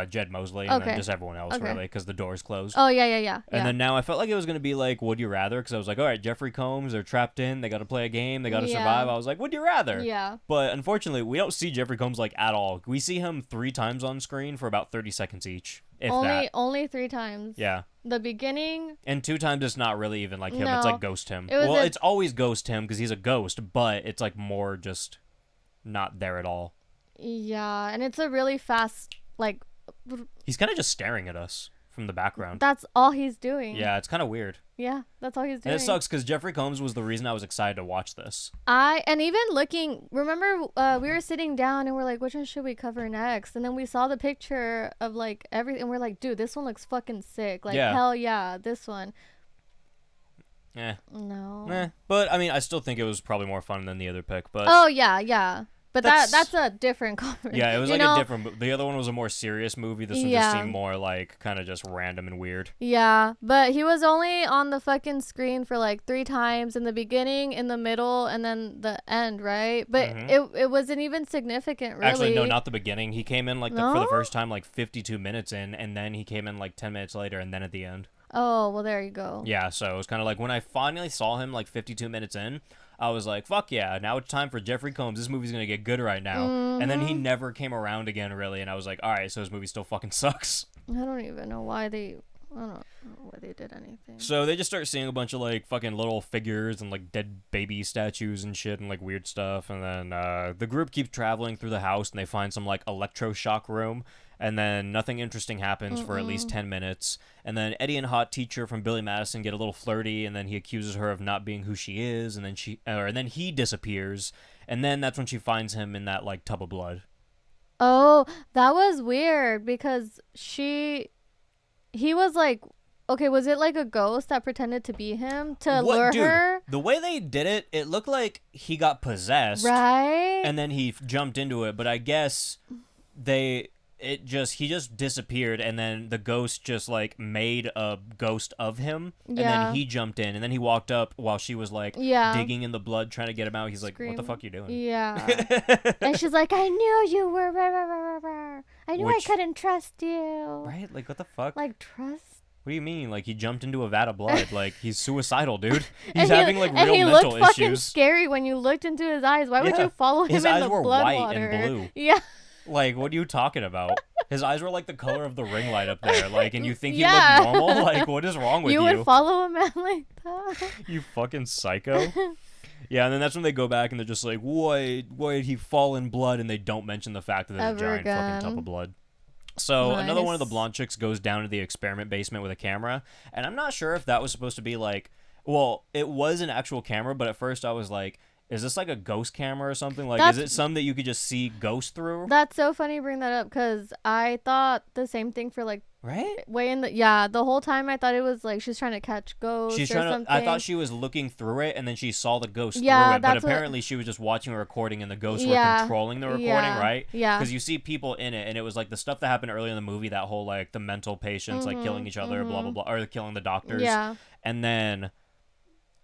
Jed Mosley, and then Okay. just everyone else, Okay. really, because the door's closed. Oh, yeah. And then now I felt like it was going to be like, would you rather? Because I was like, all right, Jeffrey Combs, they're trapped in, they got to play a game, they got to Yeah. survive. I was like, would you rather? Yeah. But unfortunately, we don't see Jeffrey Combs like at all. We see him 3 times on screen for about 30 seconds each, if that. Only 3 times. Yeah. The beginning. And 2 times it's not really even like him. No. It's like Ghost Him. It was it's always Ghost Him because he's a ghost, but it's like more just not there at all. Yeah, and it's a really fast, like, He's kind of just staring at us from the background. that's all he's doing. Yeah, it's kind of weird. Yeah, that's all he's doing. And it sucks because Jeffrey Combs was the reason I was excited to watch this. And even looking, remember, we were sitting down and we're like, which one should we cover next? And then we saw the picture of like everything. And we're like, dude, this one looks fucking sick. Like, Yeah. hell yeah, this one. No. No. But I mean, I still think it was probably more fun than the other pick. But Oh yeah. But That's- that's a different conversation. yeah, it was You like know? a different. The other one was a more serious movie. This one just Yeah. seemed more like kind of just random and weird. Yeah, but he was only on the fucking screen for like 3 times in the beginning, in the middle, and then the end, right? But it wasn't even significant, really. Actually, no, not the beginning. He came in like for the No? first time like 52 minutes in, and then he came in like 10 minutes later, and then at the end. Oh, well, there you go. Yeah, so it was kind of like when I finally saw him like 52 minutes in, I was like, fuck yeah, now it's time for Jeffrey Combs. This movie's going to get good right now. And then he never came around again, really, and I was like, all right, so this movie still fucking sucks. I don't even know why they. I don't know why they did anything. So they just start seeing a bunch of like fucking little figures and like dead baby statues and shit and like weird stuff. And then the group keeps traveling through the house and they find some like electroshock room. And then nothing interesting happens for at least 10 minutes. And then Eddie and Hot Teacher from Billy Madison get a little flirty, and then he accuses her of not being who she is, and then he disappears. And then that's when she finds him in that like tub of blood. Oh, that was weird because he was like, okay, was it like a ghost that pretended to be him to lure Dude, her? the way they did it, it looked like he got possessed. Right? And then he jumped into it, but I guess he just disappeared, and then the ghost just like made a ghost of him, and Yeah. then he jumped in, and then he walked up while she was like digging in the blood trying to get him out. He's like, what the fuck you doing? Yeah. And she's like, I knew you were. I knew I couldn't trust you. Right? Like, what the fuck? Like, trust? What do you mean? Like, he jumped into a vat of blood. Like, he's suicidal, dude. And He's having like and real he mental looked fucking issues. scary when you looked into his eyes. Why would Yeah. you follow him His in eyes the were blood white water? and blue. Yeah. Like, what are you talking about? His eyes were like the color of the ring light up there. Like, and you think he Yeah. looked normal? Like, what is wrong with you? You would follow a man like that? You fucking psycho. Yeah, and then that's when they go back and they're just like, why did he fall in blood? And they don't mention the fact that there's Ever a giant fucking tub again. of blood. So another one of the Nice. blonde chicks goes down to the experiment basement with a camera. And I'm not sure if that was supposed to be like, well, it was an actual camera, but at first I was like, is this like a ghost camera or something? Like, is it some that you could just see ghosts through? That's so funny you bring that up because I thought the same thing for like Right? the whole time I thought it was like she's trying to catch ghosts She's or trying something. to. I thought she was looking through it, and then she saw the ghost Yeah, through it. But that's what- apparently, she was just watching a recording, and the ghosts Yeah, were controlling the recording, yeah, right? yeah. Because you see people in it, and it was like the stuff that happened earlier in the movie. That whole like the mental patients like killing each other, blah blah blah, or killing the doctors. Yeah. And then,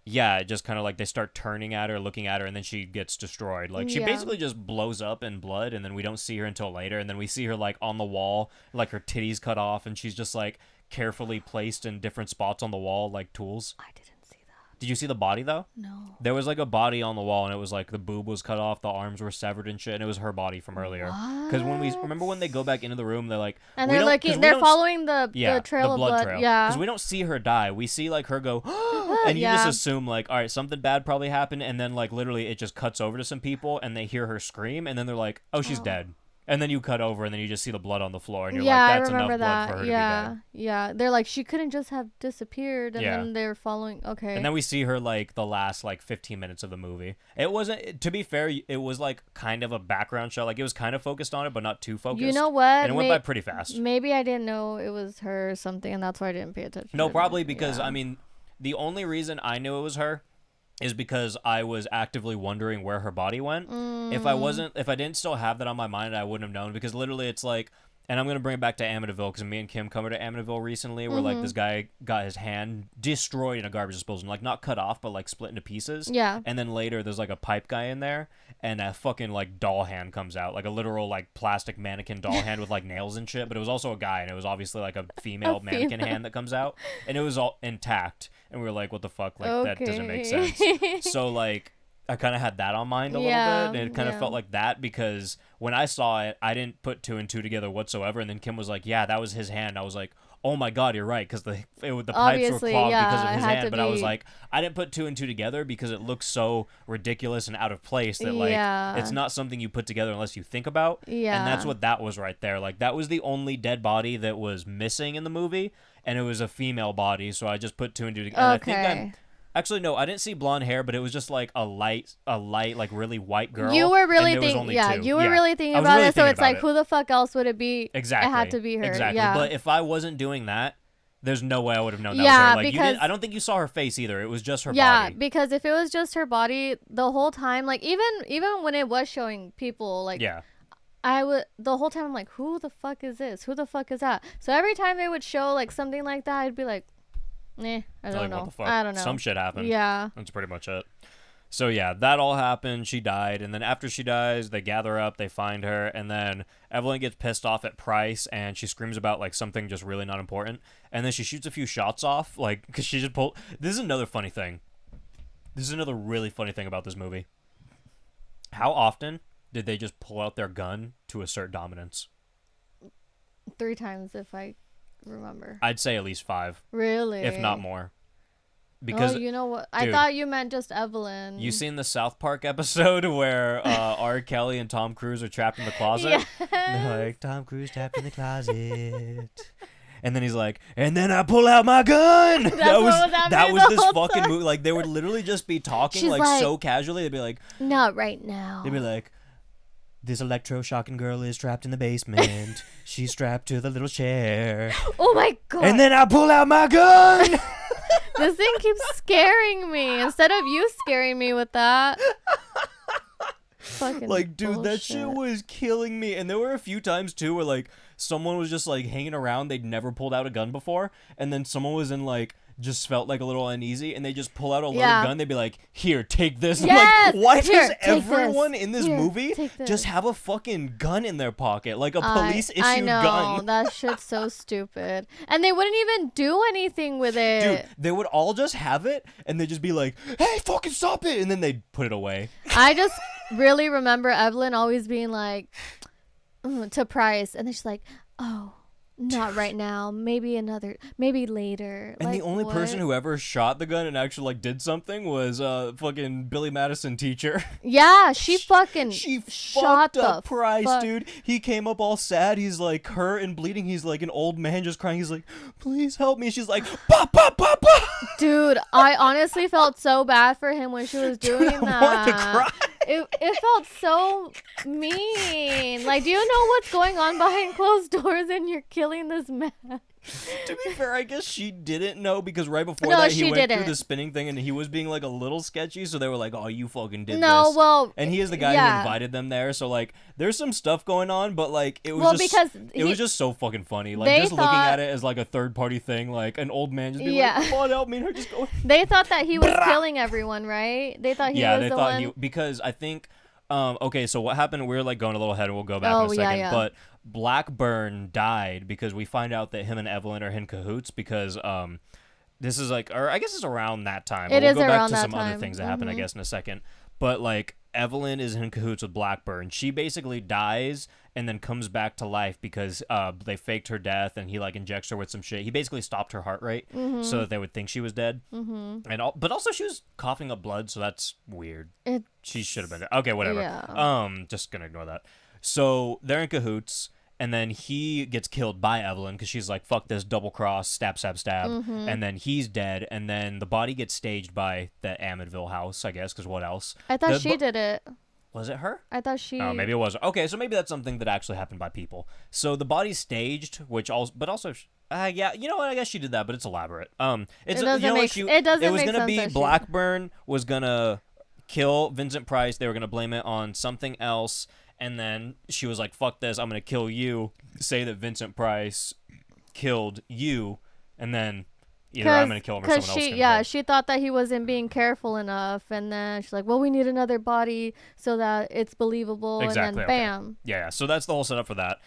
yeah, it just kind of like they start turning at her, looking at her, and then she gets destroyed. Like she Yeah. basically just blows up in blood, and then we don't see her until later, and then we see her like on the wall, like her titties cut off, and she's just like carefully placed in different spots on the wall like tools. I didn't see that. Did you see the body though? No. There was like a body on the wall, and it was like the boob was cut off, the arms were severed and shit, and it was her body from earlier. Because when we remember when they go back into the room, they're like, And we they're don't- 'cause looking. we They're don't following the trail the of blood blood. trail. Yeah. Because we don't see her die. We see like her go, and you just Yeah. assume like, all right, something bad probably happened, and then like literally it just cuts over to some people, and they hear her scream, and then they're like, oh, she's dead. And then you cut over, and then you just see the blood on the floor, and you're Yeah, like, that's I enough remember blood that. for her to be Yeah, dead. yeah. They're like she couldn't just have disappeared, and Yeah. then they're following. Okay. And then we see her like the last like 15 minutes of the movie. It wasn't, to be fair, it was like kind of a background shot. Like it was kind of focused on it, but not too focused. You know what? And it went by pretty fast. Maybe I didn't know it was her or something, and that's why I didn't pay attention. No, to probably it. because Yeah. I mean, the only reason I knew it was her is because I was actively wondering where her body went. If I didn't still have that on my mind, I wouldn't have known, because literally it's like, And I'm gonna bring it back to Amityville because me and Kim covered to Amityville recently, where like this guy got his hand destroyed in a garbage disposal, like not cut off, but like split into pieces. Yeah. And then later there's like a pipe guy in there, and a fucking like doll hand comes out, like a literal like plastic mannequin doll hand with like nails and shit. But it was also a guy, and it was obviously like a female mannequin hand that comes out, and it was all intact. And we were like, what the fuck? Like that doesn't make sense. So like, I kind of had that on mind a little bit, and it kind of felt like that because when I saw it, I didn't put two and two together whatsoever. And then Kim was like, "Yeah, that was his hand." I was like, "Oh my god, you're right," because the pipes were clogged because of his hand. But I was like, I didn't put two and two together because it looks so ridiculous and out of place that like it's not something you put together unless you think about. Yeah, and that's what that was right there. Like that was the only dead body that was missing in the movie, and it was a female body. So I just put two and two together. Okay. And I think actually, no, I didn't see blonde hair, but it was just like a light, like really white girl. You were really thinking, really thinking about it. So it's like, who the fuck else would it be? Exactly, it had to be her. Exactly. Yeah. But if I wasn't doing that, there's no way I would have known that was her. Like, because I don't think you saw her face either. It was just her body. Yeah, because if it was just her body, the whole time, like even when it was showing people, like the whole time I'm like, who the fuck is this? Who the fuck is that? So every time they would show like something like that, I'd be like, I don't know. What the fuck? I don't know. Some shit happened. Yeah. That's pretty much it. So yeah, that all happened. She died, and then after she dies, they gather up, they find her, and then Evelyn gets pissed off at Price, and she screams about like something just really not important, and then she shoots a few shots off, like because she just pulled. This is another funny thing. This is another really funny thing about this movie. How often did they just pull out their gun to assert dominance? 3 times, if I remember. I'd say at least 5. Really? If not more. Because you know what? Dude, I thought you meant just Evelyn. You seen the South Park episode where R. Kelly and Tom Cruise are trapped in the closet? Yes. They're like, Tom Cruise trapped in the closet. And then he's like, and then I pull out my gun. That was this fucking movie. Like, they would literally just be talking like so casually. They'd be like, not right now. They'd be like, this electroshocking girl is trapped in the basement. She's strapped to the little chair. Oh my god. And then I pull out my gun. This thing keeps scaring me instead of you scaring me with that. Fucking like, dude, bullshit. that shit was killing me. And there were a few times too where like someone was just like hanging around, they'd never pulled out a gun before, and then someone was in like just felt like a little uneasy, and they just pull out a loaded gun. They'd be like, here, take this. Yes! I'm like, why does everyone in this movie this. just have a fucking gun in their pocket, like a police issue I know. gun? That shit's so stupid. And they wouldn't even do anything with it. Dude, they would all just have it, and they'd just be like, hey, fucking stop it, and then they'd put it away. I just really remember Evelyn always being like, to Price, and then she's like, oh, not right now, maybe later. And like, the only person who ever shot the gun and actually like did something was fucking Billy Madison teacher. Yeah, she fucking shot up Price, dude. He came up all sad. He's like hurt and bleeding. He's like an old man just crying. He's like, please help me. She's like, bah, bah, bah, bah. Dude, I honestly felt so bad for him when she was doing that. I wanted to cry. It felt so mean. Like, do you know what's going on behind closed doors and you're killing this man? To be fair, I guess she didn't know because right before that he went through the spinning thing and he was being like a little sketchy, so they were like, oh, you fucking did this. Well, and he is the guy who invited them there, so like there's some stuff going on, but like it was it was just so fucking funny. Like just looking at it as like a third party thing, like an old man just being like, come on, help me, and her just going. They thought that he was killing everyone, right? They thought he was the one. Because I think okay, so what happened, we're like going a little ahead and we'll go back in a second, but Blackburn died because we find out that him and Evelyn are in cahoots because this is like, or I guess it's around that time. We'll go back to some other things that happen, I guess, in a second. But like Evelyn is in cahoots with Blackburn. She basically dies and then comes back to life because they faked her death and he like injects her with some shit. He basically stopped her heart rate so that they would think she was dead. But also she was coughing up blood, so that's weird. She should have been dead. Okay, whatever. Yeah. Just gonna ignore that. So they're in cahoots, and then he gets killed by Evelyn because she's like, fuck this, double cross, stab, stab, stab. And then he's dead, and then the body gets staged by the Amityville house, I guess, because what else? I thought she did it. Was it her? I thought she... Oh, maybe it was. Okay, so maybe that's something that actually happened by people. So the body's staged, but also... yeah, you know what? I guess she did that, but it's elaborate. It doesn't make sense. It was gonna be Blackburn was gonna kill Vincent Price. They were gonna blame it on something else, And then she was like, fuck this, I'm going to kill you. Say that Vincent Price killed you. And then either I'm going to kill him or someone else is going to kill him. She thought that he wasn't being careful enough. And then she's like, well, we need another body so that it's believable. Exactly. And then bam. Yeah. So that's the whole setup for that.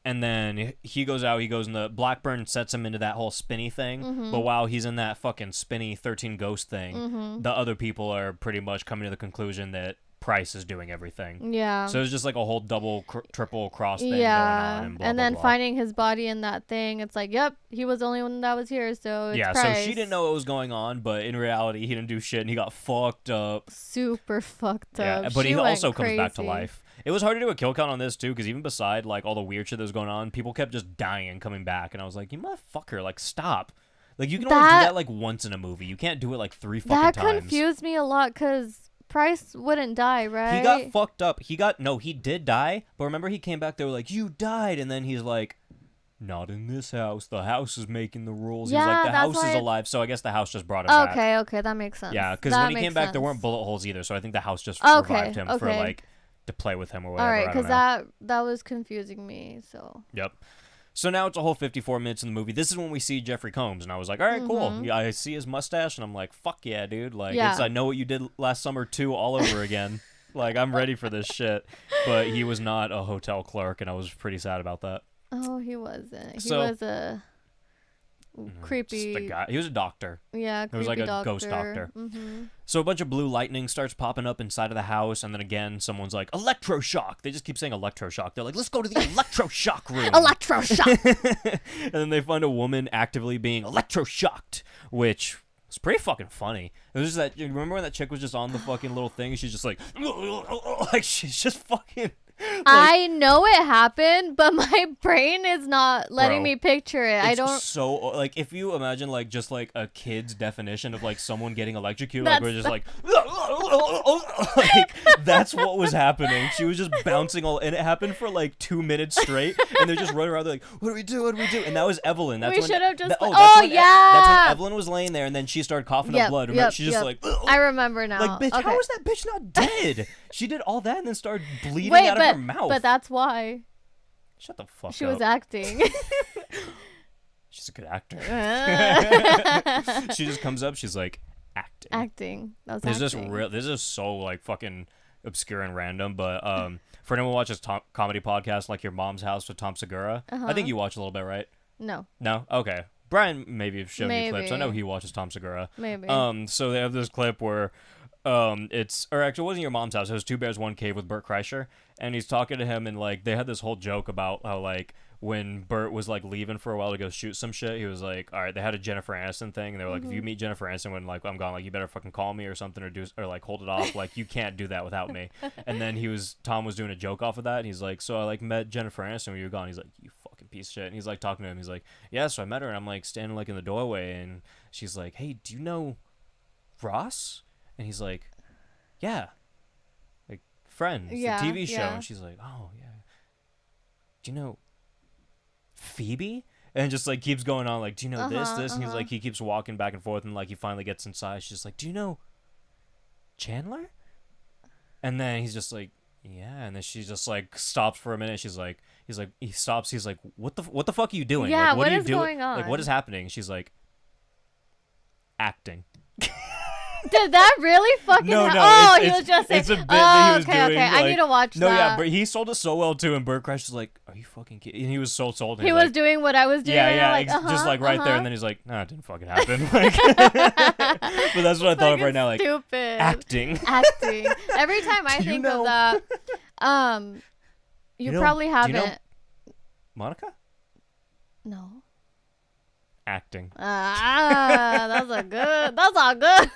And then he goes out, and the Blackburn sets him into that whole spinny thing. But while he's in that fucking spinny 13 ghost thing, the other people are pretty much coming to the conclusion that Price is doing everything. Yeah. So it's just like a whole double, triple cross thing going on. And, blah, and then blah, blah. finding his body in that thing, it's like, yep, he was the only one that was here, so it's Price. So she didn't know what was going on, but in reality, he didn't do shit, and he got fucked up. Super fucked up. Yeah, but he also comes crazy. back to life. It was hard to do a kill count on this, too, because even beside, like, all the weird shit that was going on, people kept just dying and coming back, and I was like, you motherfucker, like, stop. Like, you can only do that, like, once in a movie. You can't do it, like, 3 fucking times. That confused me a lot, because Price wouldn't die, right? He got fucked up. He did die, but remember he came back, they were like, you died, and then he's like, not in this house. The house is making the rules. Yeah, he was like, the house is alive, so I guess the house just brought him back. Okay, that makes sense. Yeah, because when he came back, there weren't bullet holes either, so I think the house just revived him for, like, to play with him or whatever. All right, because that was confusing me, so. Yep. So now it's a whole 54 minutes in the movie. This is when we see Jeffrey Combs, and I was like, all right, cool. Yeah, I see his mustache, and I'm like, fuck yeah, dude. Like, I know what you did last summer, too, all over again. Like, I'm ready for this shit. But he was not a hotel clerk, and I was pretty sad about that. Oh, he wasn't. He was a creepy... Just the guy. He was a doctor. Yeah, creepy It was like a doctor. ghost doctor. So a bunch of blue lightning starts popping up inside of the house, and then again, someone's like, electroshock! They just keep saying electroshock. They're like, let's go to the electroshock room! Electroshock! And then they find a woman actively being electroshocked, which was pretty fucking funny. It was just that, you remember when that chick was just on the fucking little thing, and she's just like she's just fucking... Like, I know it happened, but my brain is not letting me picture it. I don't. So like, if you imagine like just like a kid's definition of like someone getting electrocuted, like we're just like that's what was happening. She was just bouncing and it happened for like 2 minutes straight, and they're just running around. They're like, "What do we do? What do we do?" And that was Evelyn. That's we when, should have just. that's when Evelyn was laying there, and then she started coughing up blood. Remember? She's just like, I remember now. Like, bitch, how is that bitch not dead? She did all that and then started bleeding out of her mouth. But that's why. Shut the fuck up. She was acting. She's a good actor. She just comes up. She's like, acting. That was This is so like fucking obscure and random. But for anyone who watches comedy podcasts like Your Mom's House with Tom Segura, I think you watch a little bit, right? No. Okay. Brian maybe showed you clips. I know he watches Tom Segura. Maybe. So they have this clip where it wasn't Your Mom's House. It was Two Bears, One Cave with Bert Kreischer, and he's talking to him, and like they had this whole joke about how like when Bert was like leaving for a while to go shoot some shit, he was like, all right, they had a Jennifer Aniston thing, and they were like, if you meet Jennifer Aniston when like I'm gone, like you better fucking call me or something, or like hold it off, like you can't do that without me. And then Tom was doing a joke off of that, and he's like, so I like met Jennifer Aniston when you were gone. He's like, you fucking piece of shit. And he's like talking to him, he's like, yeah, so I met her, and I'm like standing like in the doorway, and she's like, hey, do you know Ross? And he's like, yeah, like Friends, the TV show. And she's like, oh yeah, do you know Phoebe? And just like keeps going on, like, do you know this? And he's like, he keeps walking back and forth, and like he finally gets inside. She's like, do you know Chandler? And then he's just like, yeah. And then she just like stops for a minute. He stops. He's like, what the fuck are you doing? Yeah, like, what are you is doing? going on? Like, what is happening? She's like, acting. Did that really fucking happen? No, he was just saying. It's a bit that he was doing. Okay. Like, I need to watch that. No, yeah, but he sold it so well too, and Bert Kreischer's was like, "Are you fucking kidding?" And he was so sold. He was doing what I was doing. Yeah, like, just like right there, and then he's like, "Nah, it didn't fucking happen." Like, but that's what I thought of right now. Like, stupid acting. Every time I think of that, you probably haven't. Do you know Monica? No. Acting. That's a good. That's not good.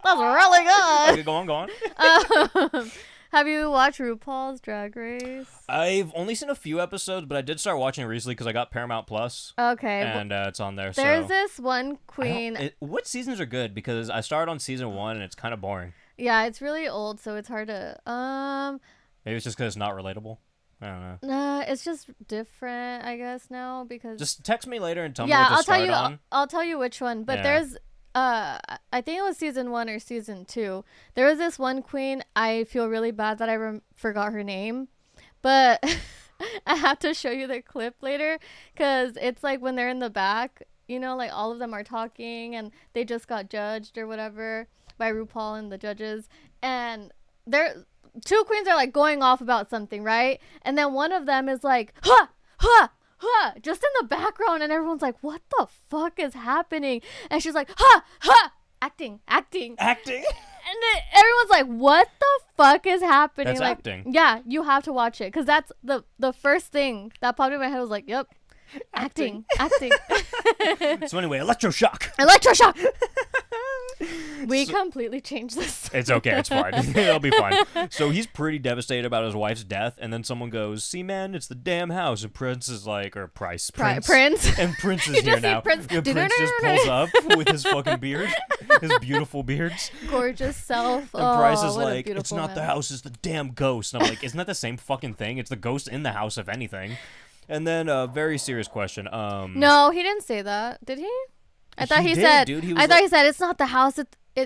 That's really good. Okay, go on. Have you watched RuPaul's Drag Race? I've only seen a few episodes, but I did start watching it recently because I got Paramount Plus. Okay. And it's on there. There's this one queen. What seasons are good? Because I started on season 1 and it's kind of boring. Yeah, it's really old, so it's hard to. Maybe it's just because it's not relatable. I don't know. Nah, it's just different, I guess now because. Just text me later and tell me what to start on. I'll tell you which one. But there's. I think it was season 1 or season 2. There was this one queen. I feel really bad that I forgot her name, But I have to show you the clip later because it's like when they're in the back, you know, like all of them are talking and they just got judged or whatever by RuPaul and the judges. And they're two queens are like going off about something, right? And then one of them is like, ha, ha, ha, just in the background. And everyone's like, what the fuck is happening? And she's like, ha, ha, acting. And then everyone's like, what the fuck is happening? That's like, acting. Yeah, you have to watch it because that's the first thing that popped in my head was like, yep, acting. So anyway, electroshock. We completely changed this. It's okay. It's fine. It'll be fine. So he's pretty devastated about his wife's death, and then someone goes, "See, man, it's the damn house." And Prince is like, or Prince. And Prince is here now. Prince. And Prince just pulls up with his fucking beard, his beautiful beards. Gorgeous self. And Price is what a like, "It's beautiful not the man." house, it's the damn ghost." And I'm like, "Isn't that the same fucking thing? It's the ghost in the house, if anything." And then a very serious question. No, he didn't say that. Did he? I thought he did, said. dude. He I was thought he said it's not the house.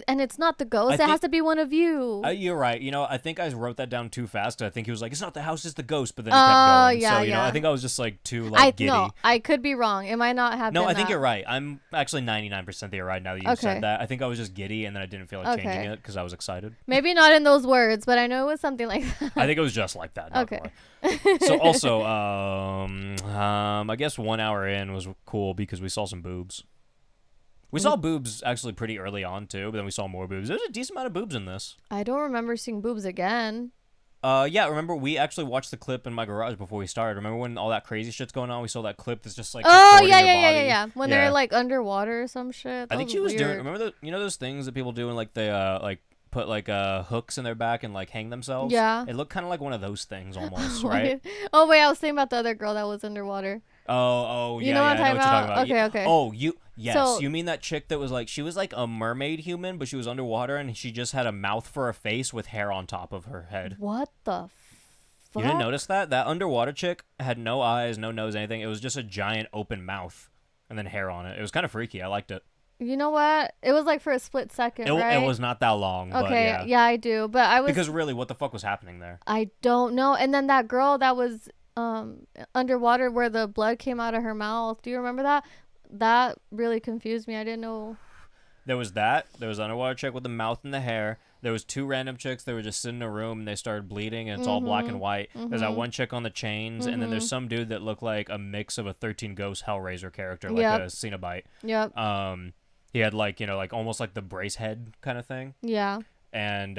And it's not the ghost. I It think- has to be one of you. You're right. You know, I think I wrote that down too fast. 'Cause I think he was like, "It's not the house, it's the ghost." But then he kept going. Yeah, So, you know, yeah. I think I was just like too like giddy. No, I could be wrong. It might not have No, been I think that. you're right. I'm actually 99% that you're right now that you Okay. said that. I think I was just giddy and then I didn't feel like changing Okay. it because I was excited. Maybe not in those words, but I know it was something like that. I think it was just like that. not Okay. gonna lie. So also, I guess 1 hour in was cool because we saw some boobs. We saw boobs actually pretty early on too, but then we saw more boobs. There's a decent amount of boobs in this. I don't remember seeing boobs again. Yeah, remember we actually watched the clip in my garage before we started. Remember when all that crazy shit's going on? We saw that clip that's just like Oh contorting yeah, your yeah, body. yeah. When Yeah. they're like underwater or some shit. I think she was doing. weird. Remember those things that people do and like they like put like hooks in their back and like hang themselves. Yeah. It looked kind of like one of those things almost, right? Oh wait, I was thinking about the other girl that was underwater. Oh, yeah. You know what I'm I know talking what you're talking about? about. Okay. Oh, yes. So- You mean that chick that was like she was like a mermaid human, but she was underwater and she just had a mouth for a face with hair on top of her head. What the fuck? You didn't notice that? That underwater chick had no eyes, no nose, anything. It was just a giant open mouth and then hair on it. It was kind of freaky. I liked it. You know what? It was like for a split second, right? It was not that long, but Okay, yeah. I do. But I was Because really, what the fuck was happening there? I don't know. And then that girl that was underwater where the blood came out of her mouth. Do you remember that? That really confused me. I didn't know. There was that. There was an underwater chick with the mouth and the hair. There was two random chicks that were just sitting in a room and they started bleeding and it's all black and white. There's that one chick on the chains and then there's some dude that looked like a mix of a 13 Ghost Hellraiser character, like Yep. a Cenobite. Yep. He had like, you know, like almost like the brace head kind of thing. Yeah. And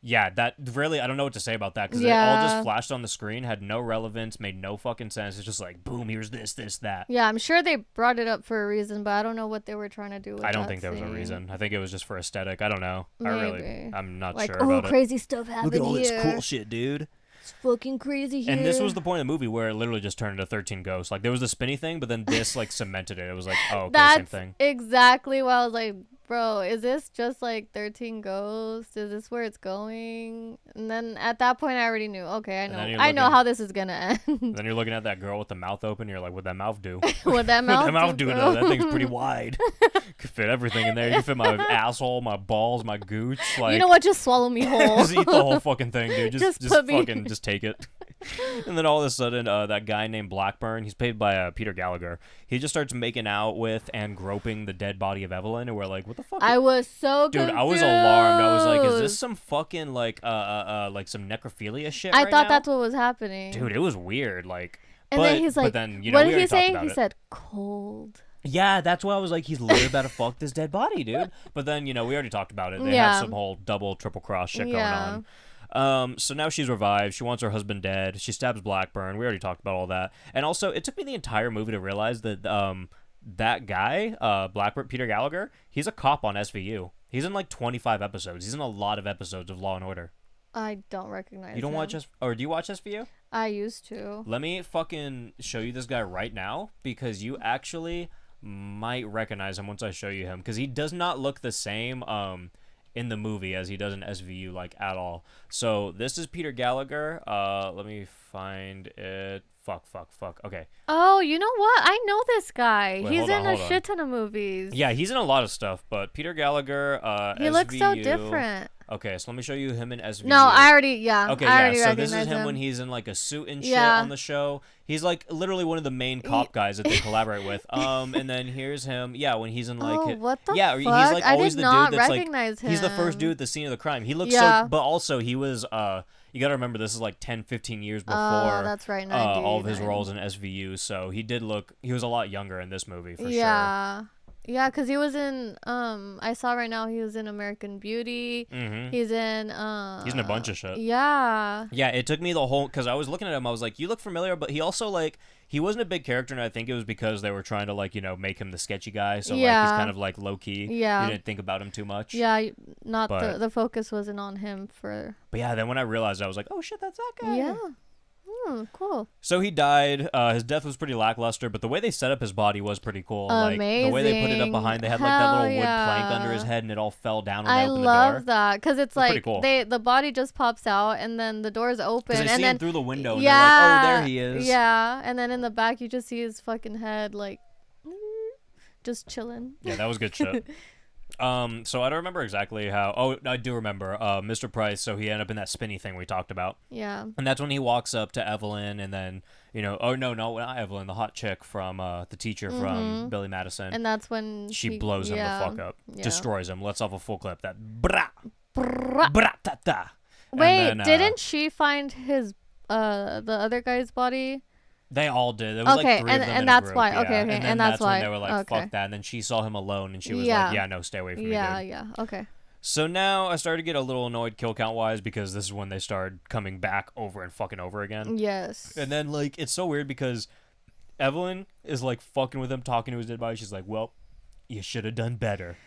yeah, that really, I don't know what to say about that because it Yeah. all just flashed on the screen, had no relevance, made no fucking sense. It's just like, boom, here's this, that. Yeah, I'm sure they brought it up for a reason, but I don't know what they were trying to do with I don't that think there was a scene. reason. I think it was just for aesthetic. I don't know. Maybe. I'm not Like, sure oh, about it. crazy stuff happened Look at all here. this cool shit, dude. It's fucking crazy here. And this was the point of the movie where it literally just turned into 13 Ghosts. Like, there was the spinny thing, but then this, like, cemented it. It was like, oh, okay, same That's thing. exactly what I was like, bro, is this just like 13 Ghosts? Is this where it's going? And then at that point, I already knew. Okay, then I you're know looking- how this is gonna end. Then you're looking at that girl with the mouth open. You're like, what'd that mouth do? What that mouth, What'd that mouth do? bro? No, that thing's pretty wide. Could fit everything in there. You could fit my asshole, my balls, my gooch. Like, You know what? Just swallow me whole. just eat the whole fucking thing, dude. Just Just put me- fucking, just take it. And then all of a sudden, that guy named Blackburn, he's played by Peter Gallagher. He just starts making out with and groping the dead body of Evelyn, and we're like, what the fuck? I was so Dude, confused. I was alarmed. I was like, is this some fucking like some necrophilia shit? I right thought now? that's what was happening. Dude, it was weird. Like, and but, then he's like, but then, you know, what we did he already talked say? about He it. said cold. Yeah, that's why I was like, he's literally about to fuck this dead body, dude. But then, you know, we already talked about it. They Yeah. have some whole double, triple cross shit going Yeah. on. So now she's revived. She wants her husband dead. She stabs Blackburn. We already talked about all that. And also, it took me the entire movie to realize that that guy, Blackburn, Peter Gallagher, he's a cop on SVU. He's in like 25 episodes. He's in a lot of episodes of Law and Order. I don't recognize You don't him. watch or do you watch SVU? I used to. Let me fucking show you this guy right now because you actually might recognize him once I show you him because he does not look the same in the movie as he does in SVU like at all. So this is Peter Gallagher. Let me find it Fuck. Okay. Oh, you know what? I know this guy. Wait, He's hold on, in a hold on. shit ton of movies. Yeah, he's in a lot of stuff, but Peter Gallagher, He looks so SVU. different. Okay, so let me show you him in SVU. No, I already Okay, I yeah, already so this is recognize him when he's in like a suit and shit Yeah. on the show. He's like literally one of the main cop guys that they collaborate with. And then here's him, yeah, when he's in like Oh, what the yeah, fuck? he's like always I did the not dude that's recognize like he's the first him. dude at the scene of the crime. He looks Yeah. so but also he was you got to remember this is like 10, 15 years before that's right, all of his 99. roles in SVU, so he was a lot younger in this movie for sure. Yeah, because he was in I saw right now he was in American Beauty. Mm-hmm. He's in a bunch of shit. Yeah. Yeah, it took me the whole because I was looking at him. I was like, "You look familiar," but he also like he wasn't a big character, and I think it was because they were trying to like make him the sketchy guy. So like he's kind of like low key. Yeah. You didn't think about him too much. Yeah, not But- the focus wasn't on him for. But yeah, then when I realized, I was like, "Oh shit, that's that guy." Yeah. Cool. So he died. His death was pretty lackluster, but the way they set up his body was pretty cool. Like the way they put it up Amazing. behind, they had like that little Hell wood plank yeah. under his head, and it all fell down when I they opened love the door. that because it's pretty like cool. the body just pops out and then the door's open Because they and see then him through the window, and yeah, they're like, "Oh, there he is." Yeah, and then in the back you just see his fucking head like just chilling. Yeah, that was good shit. So I don't remember exactly how. Oh, I do remember. Mr. Price. So he ended up in that spinny thing we talked about, Yeah. and that's when he walks up to Evelyn, and then oh no, not Evelyn, the hot chick from the teacher from Billy Madison. And that's when She blows him the fuck up, Yeah. destroys him, lets off a full clip. That bra Brrrah. bra ta ta. Wait, And then, didn't she find his the other guy's body? They all did. There was Okay, like three of them and in that's a group, why. yeah. Okay, And then and that's when why. they were like, Okay. "Fuck that!" And then she saw him alone, and she was Yeah. like, "Yeah, no, stay away from me, Yeah, dude." yeah. Okay. So now I started to get a little annoyed kill count wise because this is when they started coming back over and fucking over again. Yes. And then like it's so weird because Evelyn is like fucking with him, talking to his dead body. She's like, "Well, you should have done better.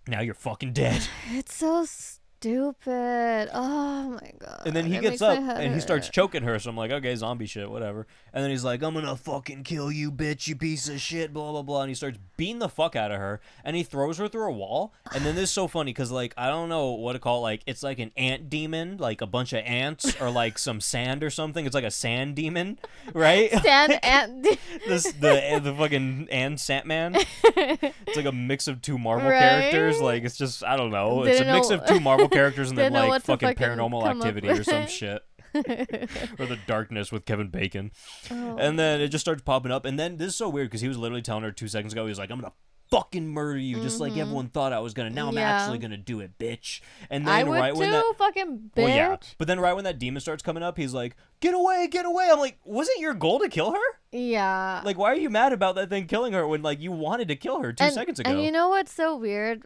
Now you're fucking dead." It's so stupid. Oh my god. And then he It gets makes my up head and he starts hurt. choking her. So I'm like, okay, zombie shit, whatever. And then he's like, "I'm gonna fucking kill you, bitch, you piece of shit, blah, blah, blah." And he starts beating the fuck out of her. And he throws her through a wall. And then this is so funny because, like, I don't know what to call it. Like, it's like an ant demon, like a bunch of ants or like some sand or something. It's like a sand demon, right? Sand and the fucking ant Sandman. It's like a mix of two Marvel Right? characters. Like, it's just, I don't know. It's a Didn't mix know- of two Marvel characters and then didn't know like what to fucking fucking Paranormal come up Activity or some with. shit. Or The Darkness with Kevin Bacon. Oh. And then it just starts popping up. And then this is so weird because he was literally telling her 2 seconds ago, he was like, "I'm going to fucking murder you just like everyone thought I was going to. Now I'm Yeah. actually going to do it, bitch." And then I would right too, when that... fucking bitch. Well, yeah. But then right when that demon starts coming up, he's like, get away, get away. I'm like, wasn't your goal to kill her? Yeah. Like, why are you mad about that thing killing her when, like, you wanted to kill her 2 seconds ago? And you know what's so weird?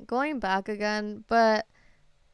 Going back again, but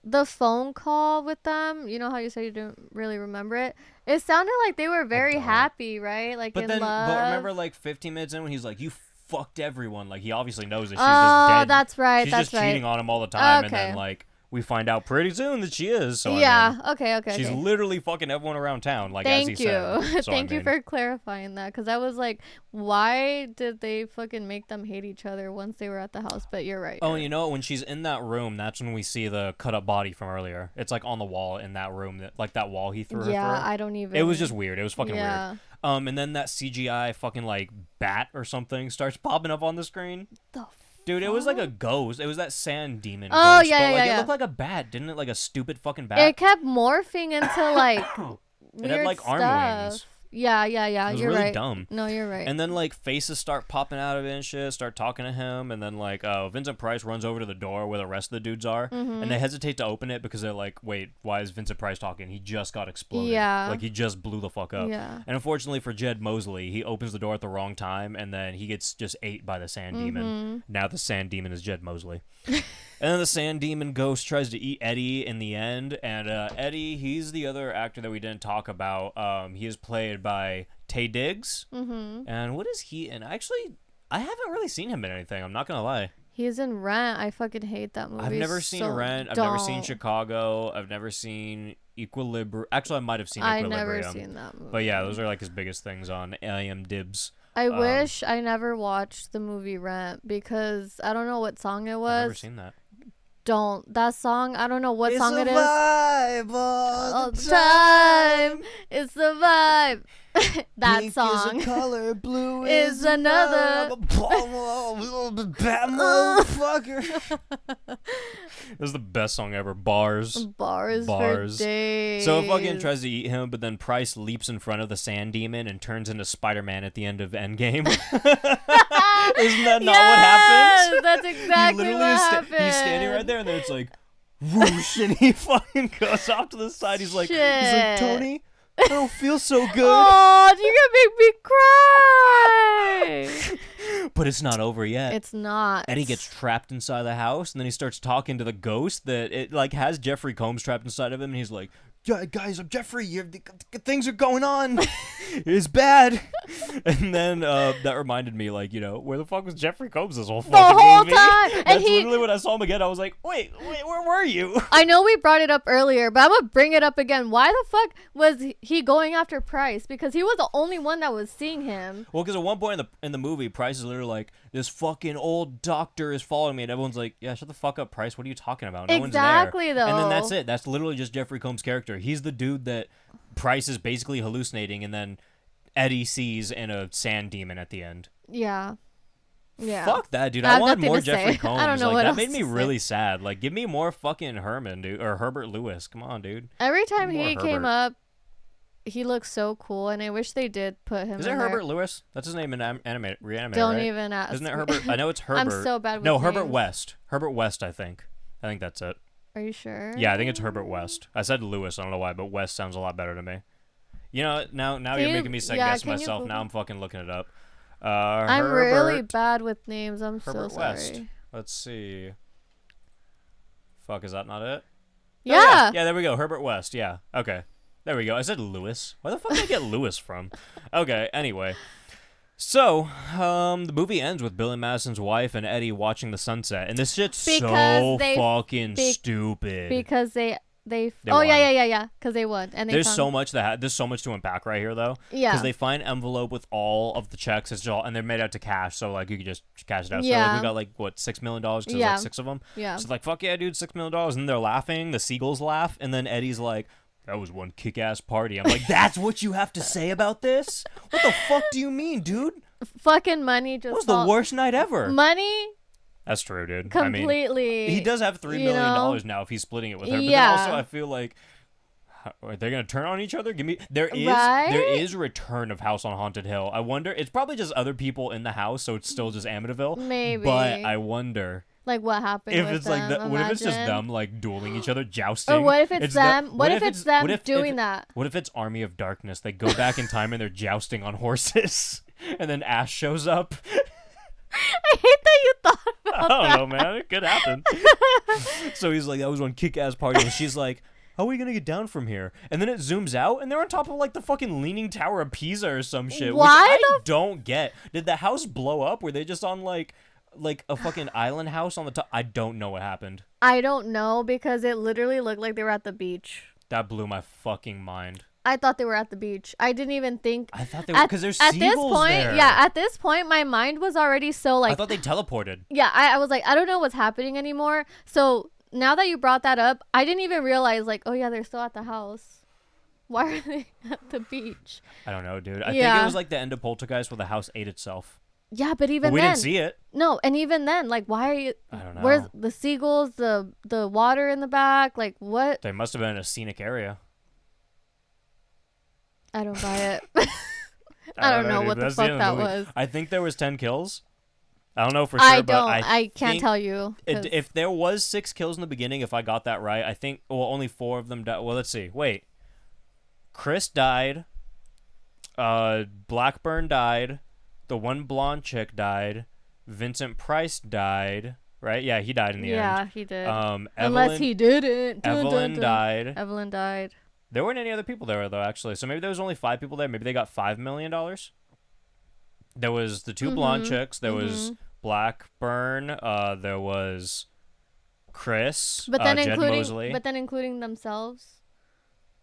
the phone call with them, you know how you said you didn't really remember it? It sounded like they were very don't. happy, right? Like But in then, love. but remember, like, 15 minutes in when he's like, "You fucked everyone." Like, he obviously knows that she's Oh, just dead. that's right. She's that's just cheating right. on him all the time. And Okay. then, like, we find out pretty soon that she is. So, Yeah. I mean, Okay. she's literally fucking everyone around town, like, as he Thank you. said. So, Thank I you mean, for clarifying that, because I was like, why did they fucking make them hate each other once they were at the house? But you're right. Oh, you're you know, when she's in that room, that's when we see the cut up body from earlier. It's like on the wall in that room, that like that wall he threw right. her Yeah, through. I don't even. It was just weird. It was fucking Yeah. weird. And then that CGI fucking like bat or something starts popping up on the screen. The Dude, it was like a fuck? ghost. It was that sand demon Oh, ghost. yeah, but, yeah, like, yeah. It looked like a bat, didn't it? Like a stupid fucking bat. It kept morphing into like It had, weird like, arm stuff. wings. Yeah. It was You're really right. dumb. No, you're right. And then like faces start popping out of it and shit, start talking to him, and then like Vincent Price runs over to the door where the rest of the dudes are, Mm-hmm. and they hesitate to open it because they're like, "Wait, why is Vincent Price talking? He just got exploded. Yeah. Like he just blew the fuck up." Yeah. And unfortunately for Jed Mosley, he opens the door at the wrong time, and then he gets just ate by the sand Mm-hmm. demon. Now the sand demon is Jed Mosley. And then the sand demon ghost tries to eat Eddie in the end, and Eddie, he's the other actor that we didn't talk about. He is played by Taye Diggs. Mm-hmm. And what is he in? Actually, I haven't really seen him in anything. I'm not gonna lie. He's in Rent. I fucking hate that movie. I've never seen so Rent. I've never seen don't. Chicago. I've never seen Equilibrium. Actually, I might have seen I Equilibrium. never seen that movie. But yeah, those are like his biggest things on IMDb's. I wish I never watched the movie Rent because I don't know what song it was. I've never seen that. Don't that song? I don't know what song it is. Vibe All the time. It's the vibe. That Pink song is a color, blue is another. Bad motherfucker. This is the best song ever. Bars. Bars for days. So fucking tries to eat him, but then Price leaps in front of the sand demon and turns into Spider-Man at the end of Endgame. Isn't that not what happens? That's exactly what happened. He's standing right there, and then it's like, whoosh, and he fucking goes off to the side. He's like, Tony, I don't feel so good. Oh, you're gonna make me cry. But it's not over yet. It's not. Eddie gets trapped inside the house, and then he starts talking to the ghost that it like has Geoffrey Combs trapped inside of him, and he's like, yeah, guys, I'm Geoffrey. Things are going on. It's bad. And then that reminded me, like, where the fuck was Geoffrey Combs this whole fucking movie? Time. That's literally when I saw him again. I was like, wait, where were you? I know we brought it up earlier, but I'm gonna bring it up again. Why the fuck was he going after Price? Because he was the only one that was seeing him. Well, because at one point in the movie, Price is literally like, this fucking old doctor is following me, and everyone's like, yeah, shut the fuck up, Price. What are you talking about? No Exactly, one's there. though. And then that's it. That's literally just Geoffrey Combs' character. He's the dude that Price is basically hallucinating, and then Eddie sees in a sand demon at the end. Yeah. Yeah. Fuck that, dude. I I have wanted nothing more to Geoffrey say. Combs. I don't know like, what that else made me to really sad. Like, give me more fucking Herman, dude, or Herbert Lewis. Come on, dude. Every time More he came Herbert. up, he looks so cool, and I wish they did put him. Is it in Herbert there. Lewis? That's his name in Reanimator, Don't right? even ask. Isn't it Herbert? I know it's Herbert. I'm so bad with No, Herbert names. West. Herbert West, I think. I think that's it. Are you sure? Yeah, I think it's Herbert West. I said Lewis. I don't know why, but West sounds a lot better to me. Now you're making me second guess can you myself. Google? Now I'm fucking looking it up. I'm really bad with names. I'm Herbert so West. sorry. Let's see. Fuck, is that not it? Yeah. Oh, yeah, there we go. Herbert West. Yeah. Okay. There we go. I said Lewis. Where the fuck did I get Lewis from? Okay, anyway. So, the movie ends with Billy Madison's wife and Eddie watching the sunset. And this shit's so fucking stupid. Because they won. yeah, because they won. And there's so much to unpack right here, though. Yeah. Because they find envelope with all of the checks. It's all, and they're made out to cash, so like you could just cash it out. Yeah. So like, we got like what, $6 million because there's like 6 of them. Yeah. So like, fuck yeah, dude, $6 million. And they're laughing. The seagulls laugh, and then Eddie's like, that was one kick-ass party. I'm like, that's what you have to say about this? What the fuck do you mean, dude? Fucking money just. What was the worst night ever? Money. That's true, dude. Completely. I mean, he does have $3 million now if he's splitting it with her. But Yeah. then also, I feel like, are they gonna turn on each other? There Right? is return of House on Haunted Hill. I wonder. It's probably just other people in the house, so it's still just Amityville. Maybe. But I wonder Like what happened if with it's like them, what if it's just imagine? them like dueling each other, jousting? Or what if it's them? What if it's them what if- doing that? What if it's Army of Darkness? They go back in time and they're jousting on horses, and then Ash shows up. I hate that you thought about I don't know, man. It could happen. So he's like, that was one kick-ass party. And she's like, how are we going to get down from here? And then it zooms out, and they're on top of, like, the fucking Leaning Tower of Pisa or some shit. Why Which I don't get. Did the house blow up? Were they just on, like a fucking island house on the top? I don't know what happened. I don't know because it literally looked like they were at the beach. That blew my fucking mind. I thought they were at the beach. I didn't even think. I thought they were, because there's at seagulls this point, there. yeah. At this point, my mind was already so like. I thought they teleported. Yeah, I was like, I don't know what's happening anymore. So now that you brought that up, I didn't even realize like, oh yeah, they're still at the house. Why are they at the beach? I don't know, dude. I think it was like the end of Poltergeist where the house ate itself. Yeah, but even we then, didn't see it. No, and even then, like, why are you? I don't know. Where's the seagulls? The water in the back? Like, what? They must have been in a scenic area. I don't buy it. I don't know dude. what the That's fuck end of that the movie. was. I think there was 10 kills. I don't know for sure, I but don't. I can't think tell you. if there was 6 kills in the beginning, if I got that right, I think only 4 of them died. Well, let's see. Wait. Chris died. Blackburn died. The one blonde chick died. Vincent Price died. Right? Yeah, he died in the end. Yeah, he did. Evelyn, Unless he didn't. Evelyn died. Evelyn died. There weren't any other people there, though, actually. So maybe there was only 5 people there. Maybe they got $5 million. There was the 2 blonde chicks. There was Blackburn. There was Chris. But then Jed Mosley. including themselves.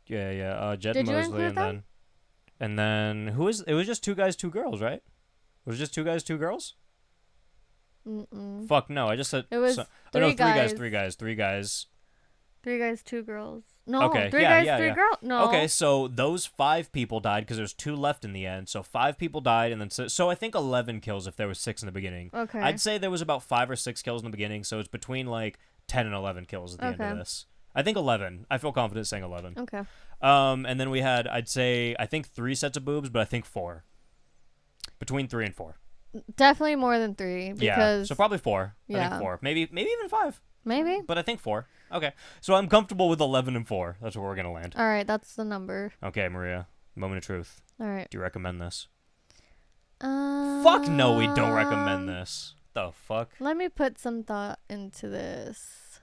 Yeah. Jed Did you Mosley, include and then who was? It was just 2 guys, 2 girls, right? Was it just 2 guys, 2 girls? Mm-mm. Fuck no! I just said It was no, 3 guys. 3 guys. 3 guys, 2 girls. No, Okay, 3 yeah, guys, yeah, 3 yeah. girls. No. Okay, so those 5 people died because there's 2 left in the end. So 5 people died, and then so I think 11 kills if there was 6 in the beginning. Okay. I'd say there was about 5 or 6 kills in the beginning, so it's between like 10 and 11 kills at the end of this. I think 11. I feel confident saying 11. Okay. And then we had, I think 3 sets of boobs, but I think 4. Between 3 and 4. Definitely more than 3 because Yeah, so probably 4. I Yeah. think 4. Maybe even 5. maybe. But I think 4. Okay. So I'm comfortable with 11 and 4. That's where we're going to land. All right, that's the number. Okay, Maria. Moment of truth. All right. Do you recommend this? Fuck no, we don't recommend Um, this. The fuck? Let me put some thought into this.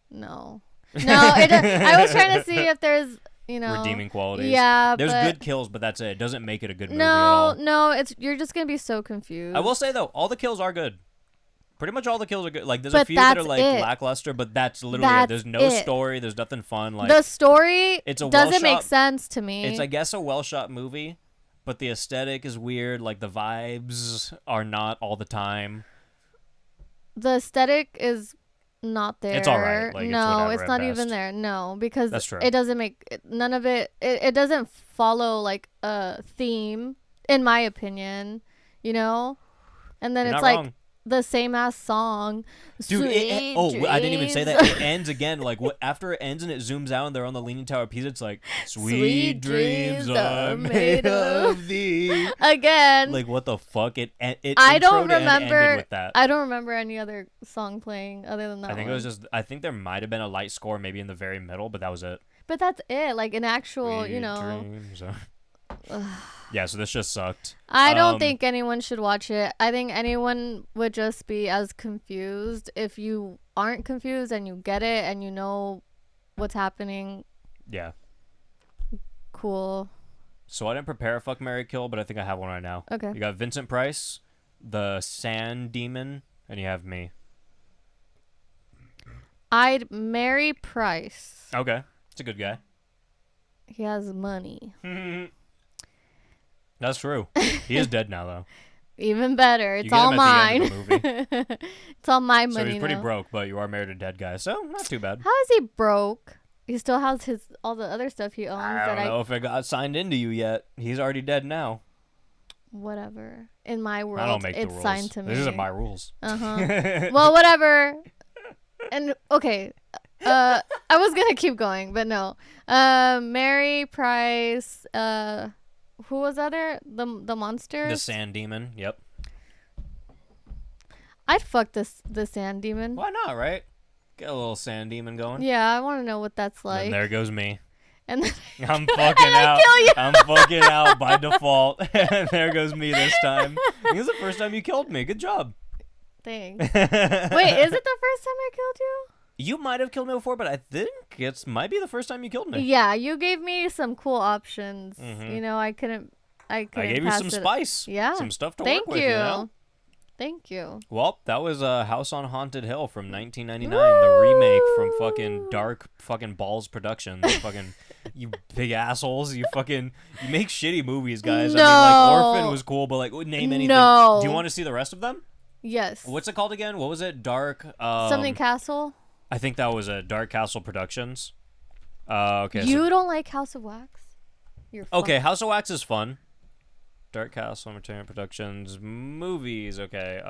No. No, I was trying to see if there's, Redeeming qualities. Yeah, There's but good kills, but that's it. It doesn't make it a good movie at all. no, you're just going to be so confused. I will say, though, all the kills are good. Pretty much all the kills are good. Like, there's a But few that are, that's like, it. lackluster, but that's literally it. That's There's no it. story. There's nothing fun. Like, the story it's a doesn't make well-shot- sense to me. It's, I guess, a well-shot movie, but the aesthetic is weird. Like, the vibes are not all the time. The aesthetic is not there. It's all right. Like, it's no, whatever it's at not best. even there. No, because That's true. it doesn't make none of it. It doesn't follow like a theme, in my opinion. And then You're it's not like wrong. the same ass song. Dude, Sweet I didn't even say dreams. that. It ends again. Like, after it ends and it zooms out and they're on the Leaning Tower of Pisa, it's like, sweet dreams are made of thee. Again. Like, what the fuck? It I don't introed and ended remember. with that. I don't remember any other song playing other than that. I think one. it was just. I think there might have been a light score maybe in the very middle, but that was it. But that's it. Like an actual, Sweet dreams are- Yeah, so this just sucked. I don't think anyone should watch it. I think anyone would just be as confused. If you aren't confused and you get it and you know what's happening, Yeah. cool. So I didn't prepare a fuck, marry, kill, but I think I have one right now. Okay. You got Vincent Price, the Sand Demon, and you have me. I'd marry Price. Okay, it's a good guy. He has money. That's true. He is dead now, though. Even better. It's get all him at the end mine. of the It's all my So money he's pretty now. broke, but you are married to a dead guy, so not too bad. How is he broke? He still has all the other stuff he owns I that don't know if it got signed into you yet. He's already dead now. whatever. In my world, I don't make the it's rules. signed to me. These are my rules. Well, whatever. And okay, I was gonna keep going, but no. Mary Price. Who was other? The monsters. The Sand Demon. Yep. I'd fuck the sand demon. Why not, right? Get a little Sand Demon going. Yeah, I want to know what that's like. And there goes me. And then I'm fucking out. kill you. I'm fucking out by default. And there goes me this time. This is the first time you killed me. Good job. Thanks. Wait, is it the first time I killed you? You might have killed me before, but I think it might be the first time you killed me. Yeah, you gave me some cool options. Mhm. I couldn't. I gave you pass some it. spice. Yeah. Some stuff to Thank work you. with, you know? Thank you. Well, that was House on Haunted Hill from 1999, the remake from fucking Dark fucking Balls Productions. Fucking, you big assholes. You make shitty movies, guys. No. I mean, like, Orphan was cool, but, like, name anything. No. Do you want to see the rest of them? Yes. What's it called again? What was it? Dark... Something Castle? I think that was a Dark Castle Productions. Okay. You don't like House of Wax? You're Okay, House of Wax is fun. Dark Castle Entertainment Productions movies. Okay.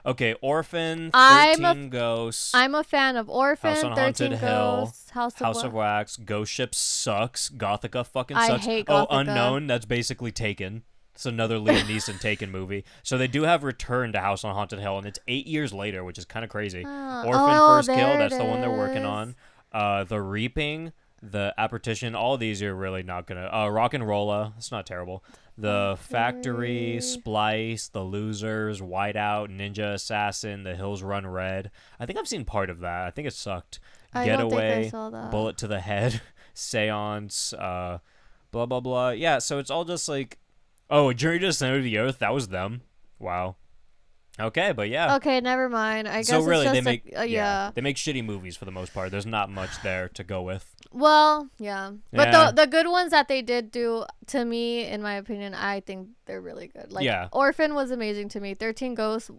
Okay. Orphan, 13 Ghosts, I'm a fan of Orphan, House on 13 Haunted Hill, Ghosts, House of Wax, Ghost Ship sucks. Gothika fucking I sucks. hate Oh, Gothika. Unknown. That's basically Taken. It's another Liam Neeson Taken movie. So they do have Return to House on Haunted Hill, and it's 8 years later, which is kind of crazy. Orphan First Kill. there That's it the one they're working is. on. The Reaping. The Apparition, all of these are really not gonna. Rock and Rolla, it's not terrible. The Factory, Splice, The Losers, Whiteout, Ninja Assassin, The Hills Run Red. I think I've seen part of that. I think it sucked. I don't think I Getaway, saw that. Bullet to the Head, Seance, blah blah blah. Yeah, so it's all just like, oh, Journey to the Center of the Earth. That was them. Wow. Okay, but yeah. Okay, never mind. I guess So really, it's they just make yeah. they make shitty movies for the most part. There's not much there to go with. Well, yeah. But Yeah. the good ones that they did do, to me, in my opinion, I think they're really good. Like, Yeah. Orphan was amazing to me. 13 Ghosts,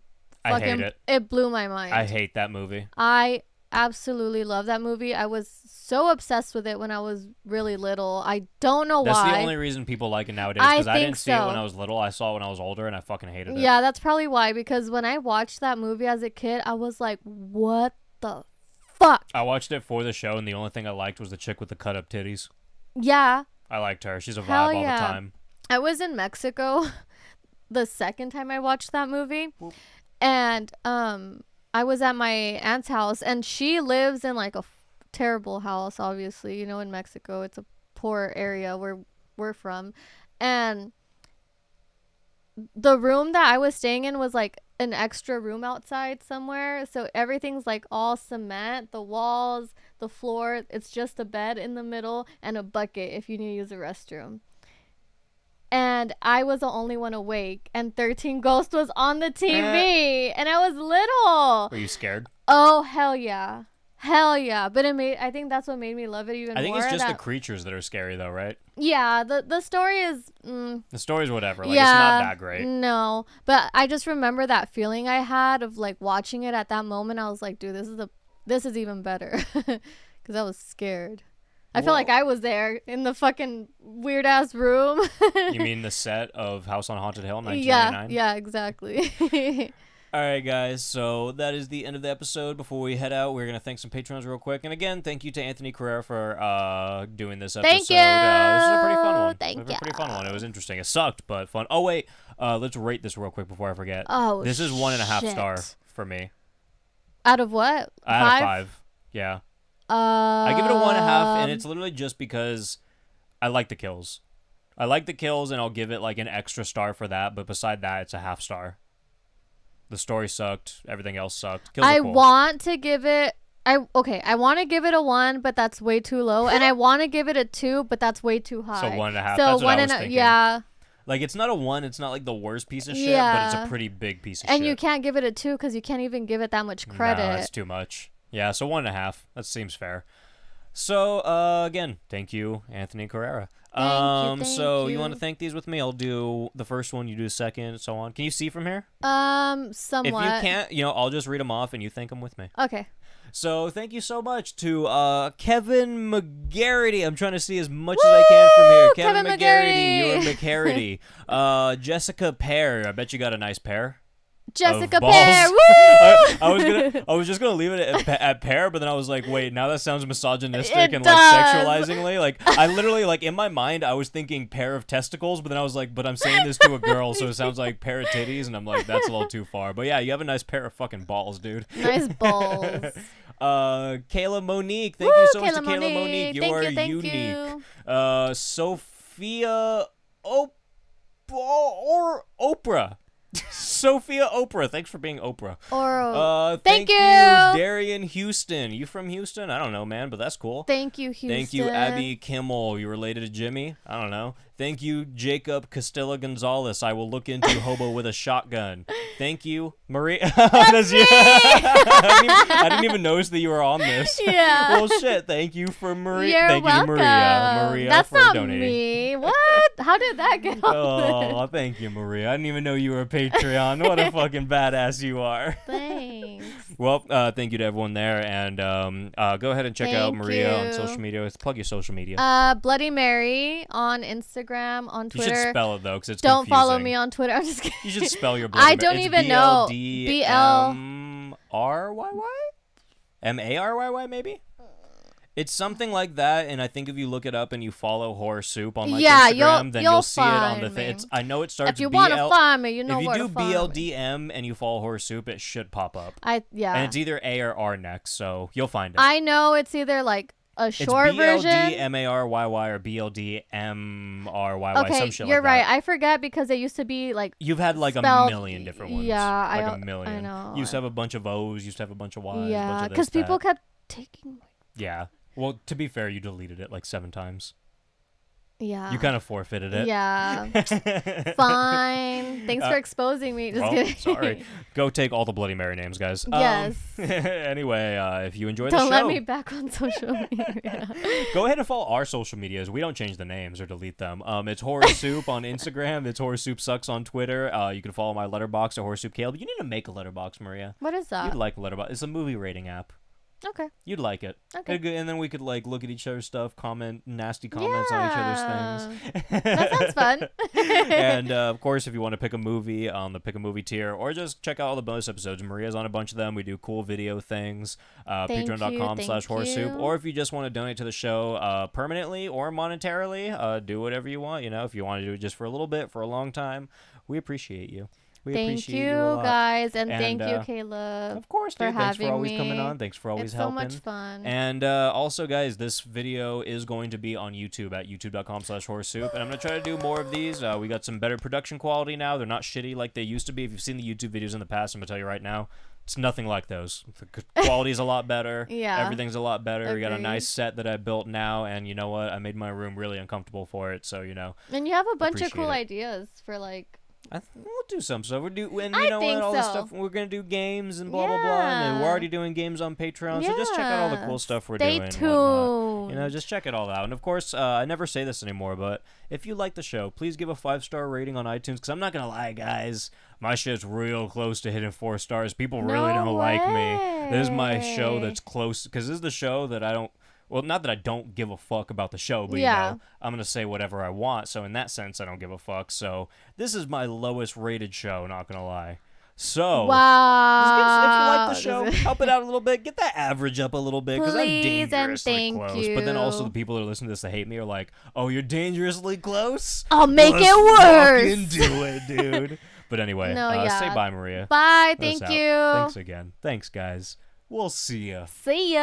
I hate fucking, it. it blew my mind. I hate that movie. I absolutely love that movie. I was so obsessed with it when I was really little. I don't know That's why. the only reason people like it nowadays, because I didn't see it when so. I was little. I saw it when I was older, and I fucking hated it. Yeah, that's probably why. Because when I watched that movie as a kid, I was like, what the fuck? I watched it for the show, and the only thing I liked was the chick with the cut-up titties. Yeah. I liked her. She's a Hell vibe all yeah. the time. I was in Mexico the second time I watched that movie. Whoop. And I was at my aunt's house, and she lives in like a terrible house, obviously. You know, in Mexico, it's a poor area where we're from. And the room that I was staying in was like an extra room outside somewhere. So everything's like all cement, the walls, the floor. It's just a bed in the middle and a bucket if you need to use a restroom. And I was the only one awake, and 13 Ghosts was on the TV, and I was little. Were you scared? Oh, hell yeah. Hell yeah. But I think that's what made me love it even more. I think it's just the creatures that are scary, though, right? Yeah, the story is... The story's whatever. Like, yeah, it's not that great. No. But I just remember that feeling I had of, like, watching it at that moment. I was like, dude, this is even better. Because I was scared. I felt like I was there in the fucking weird-ass room. You mean the set of House on Haunted Hill, 1999? Yeah, exactly. All right, guys, so that is the end of the episode. Before we head out, we're going to thank some patrons real quick. And again, thank you to Anthony Carrera for doing this episode. Thank you. This is a pretty fun one. Thank you. Pretty fun one. It was interesting. It sucked, but fun. Oh, wait. Let's rate this real quick before I forget. Oh, this is 1.5 shit. star for me. Out of what? Out of 5. Yeah. I give it a 1.5, and it's literally just because I like the kills. I like the kills, and I'll give it like an extra star for that. But beside that, it's a half star. The story sucked. Everything else sucked. Kills I are cool. want to give it... I want to give it a 1, but that's way too low. And I want to give it a 2, but that's way too high. So 1.5. So That's what I was thinking. Yeah. Like, it's not a 1. It's not like the worst piece of shit, Yeah. but it's a pretty big piece of shit. And you can't give it a 2 because you can't even give it that much credit. No, that's too much. Yeah, so 1.5. That seems fair. So, again, thank you, Anthony Carrera. Thank So you. you want to thank these with me? I'll do the first one, you do the second, and so on. Can you see from here? Somewhat. If you can't, I'll just read them off and you thank them with me. Okay. So thank you so much to Kevin McGarity. I'm trying to see as much as I can from here. Kevin McGarity, you're McGarity. Jessica Pear. I bet you got a nice pair. Jessica balls. Pear. Woo! I was just gonna leave it at pair, but then I was like, wait, now that sounds misogynistic It and does. like sexualizingly. Like I literally like in my mind I was thinking pair of testicles, but then I was like, but I'm saying this to a girl, so it sounds like pair of titties, and I'm like, that's a little too far. But yeah, you have a nice pair of fucking balls, dude. Nice balls. Kayla Monique, thank you so much to Kayla Monique. You are thank unique. you. Sophia Oprah. Sophia Oprah, thanks for being Oprah. Thank you, Darian Houston. You from Houston? I don't know, man, but that's cool. Thank you, Houston. Thank you, Abby Kimmel. You related to Jimmy? I don't know. Thank you, Jacob Castilla Gonzalez. I will look into hobo with a shotgun. Thank you, Maria. That's me. I didn't even notice that you were on this. Yeah. Well, shit. Thank you for Maria. You're Thank welcome. you, Maria. Maria, That's for not donating. me. What? How did that get on Oh, thank you, Maria. I didn't even know you were a Patreon. What a fucking badass you are. Thanks. Well, thank you to everyone there, and go ahead and check out Thank Maria on you. social media. Plug your social media. Bloody Mary on Instagram, on You Twitter. should spell it though, because it's Don't confusing. follow me on Twitter. I'm just kidding. You should spell your Bloody I Mary. don't It's even know. BLDMRYY maybe. It's something like that, and I think if you look it up and you follow Horror Soup on like Yeah, Instagram, then you'll you'll see it on the find thing. me. I know it starts. If you want to find me, you know if where you to do find me. BLDM and you follow Horror Soup, it should pop up. Yeah. And it's either A or R next, so you'll find it. I know it's either like a short it's version. BLDMARYY or BLDMRYY. Okay, some shit you're like right. that. I forget because it used to be like. You've had like spelled, a million different ones. Yeah, like I a million. I know. Used to have a bunch of O's. Used to have a bunch of Y's. Yeah, because people kept taking. Yeah. Well, to be fair, you deleted it like 7 times. Yeah. You kind of forfeited it. Yeah. Fine. Thanks for exposing me. Just kidding. Sorry. Go take all the Bloody Mary names, guys. Yes. Anyway, if you enjoy the show, Don't let me back on social media. go ahead and follow our social medias. We don't change the names or delete them. It's Horror Soup on Instagram. It's Horror Soup Sucks on Twitter. You can follow my Letterboxd at Horror Soup Caleb. You need to make a Letterboxd, Maria. What is that? You'd like Letterboxd. It's a movie rating app. Okay. You'd like it. Okay. And then we could like look at each other's stuff, comment nasty comments on each other's things. That sounds fun. And of course, if you want to pick a movie on the Pick a Movie tier, or just check out all the bonus episodes, Maria's on a bunch of them. We do cool video things. Patreon.com/horrorsoup. Or if you just want to donate to the show permanently or monetarily, do whatever you want. You know, if you want to do it just for a little bit, for a long time, we appreciate you. We appreciate you a lot. Guys, and thank you, Caleb. Of course, dude. Thanks for always coming on. Thanks for always helping. It's so much fun. And also, guys, this video is going to be on YouTube at youtube.com/horrorsoup, and I'm gonna try to do more of these. We got some better production quality now. They're not shitty like they used to be. If you've seen the YouTube videos in the past, I'm gonna tell you right now, it's nothing like those. The quality's a lot better. Yeah. Everything's a lot better. Agreed. We got a nice set that I built now, and you know what? I made my room really uncomfortable for it, so you know. And you have a bunch of cool ideas for like. We'll do some stuff. And you I know think what? All so. this stuff. We're gonna do games and blah blah blah. And we're already doing games on Patreon. So just check out all the cool stuff we're doing. Stay tuned. You know, just check it all out. And of course, I never say this anymore, but if you like the show, please give a 5-star rating on iTunes. Because I'm not gonna lie, guys, my shit's real close to hitting 4 stars. People really don't like me. This is my show that's close. Because this is the show that I don't. Well, not that I don't give a fuck about the show, but, you know, I'm going to say whatever I want. So, in that sense, I don't give a fuck. So, this is my lowest rated show, not going to lie. So, wow. If you like the show, help it out a little bit. Get that average up a little bit, because I'm dangerously close. You. But then also the people that listen to this that hate me are like, oh, you're dangerously close? I'll make it worse. Fucking do it, dude. But anyway, say bye, Maria. Bye. Thank you. Thanks again. Thanks, guys. We'll see ya. See ya.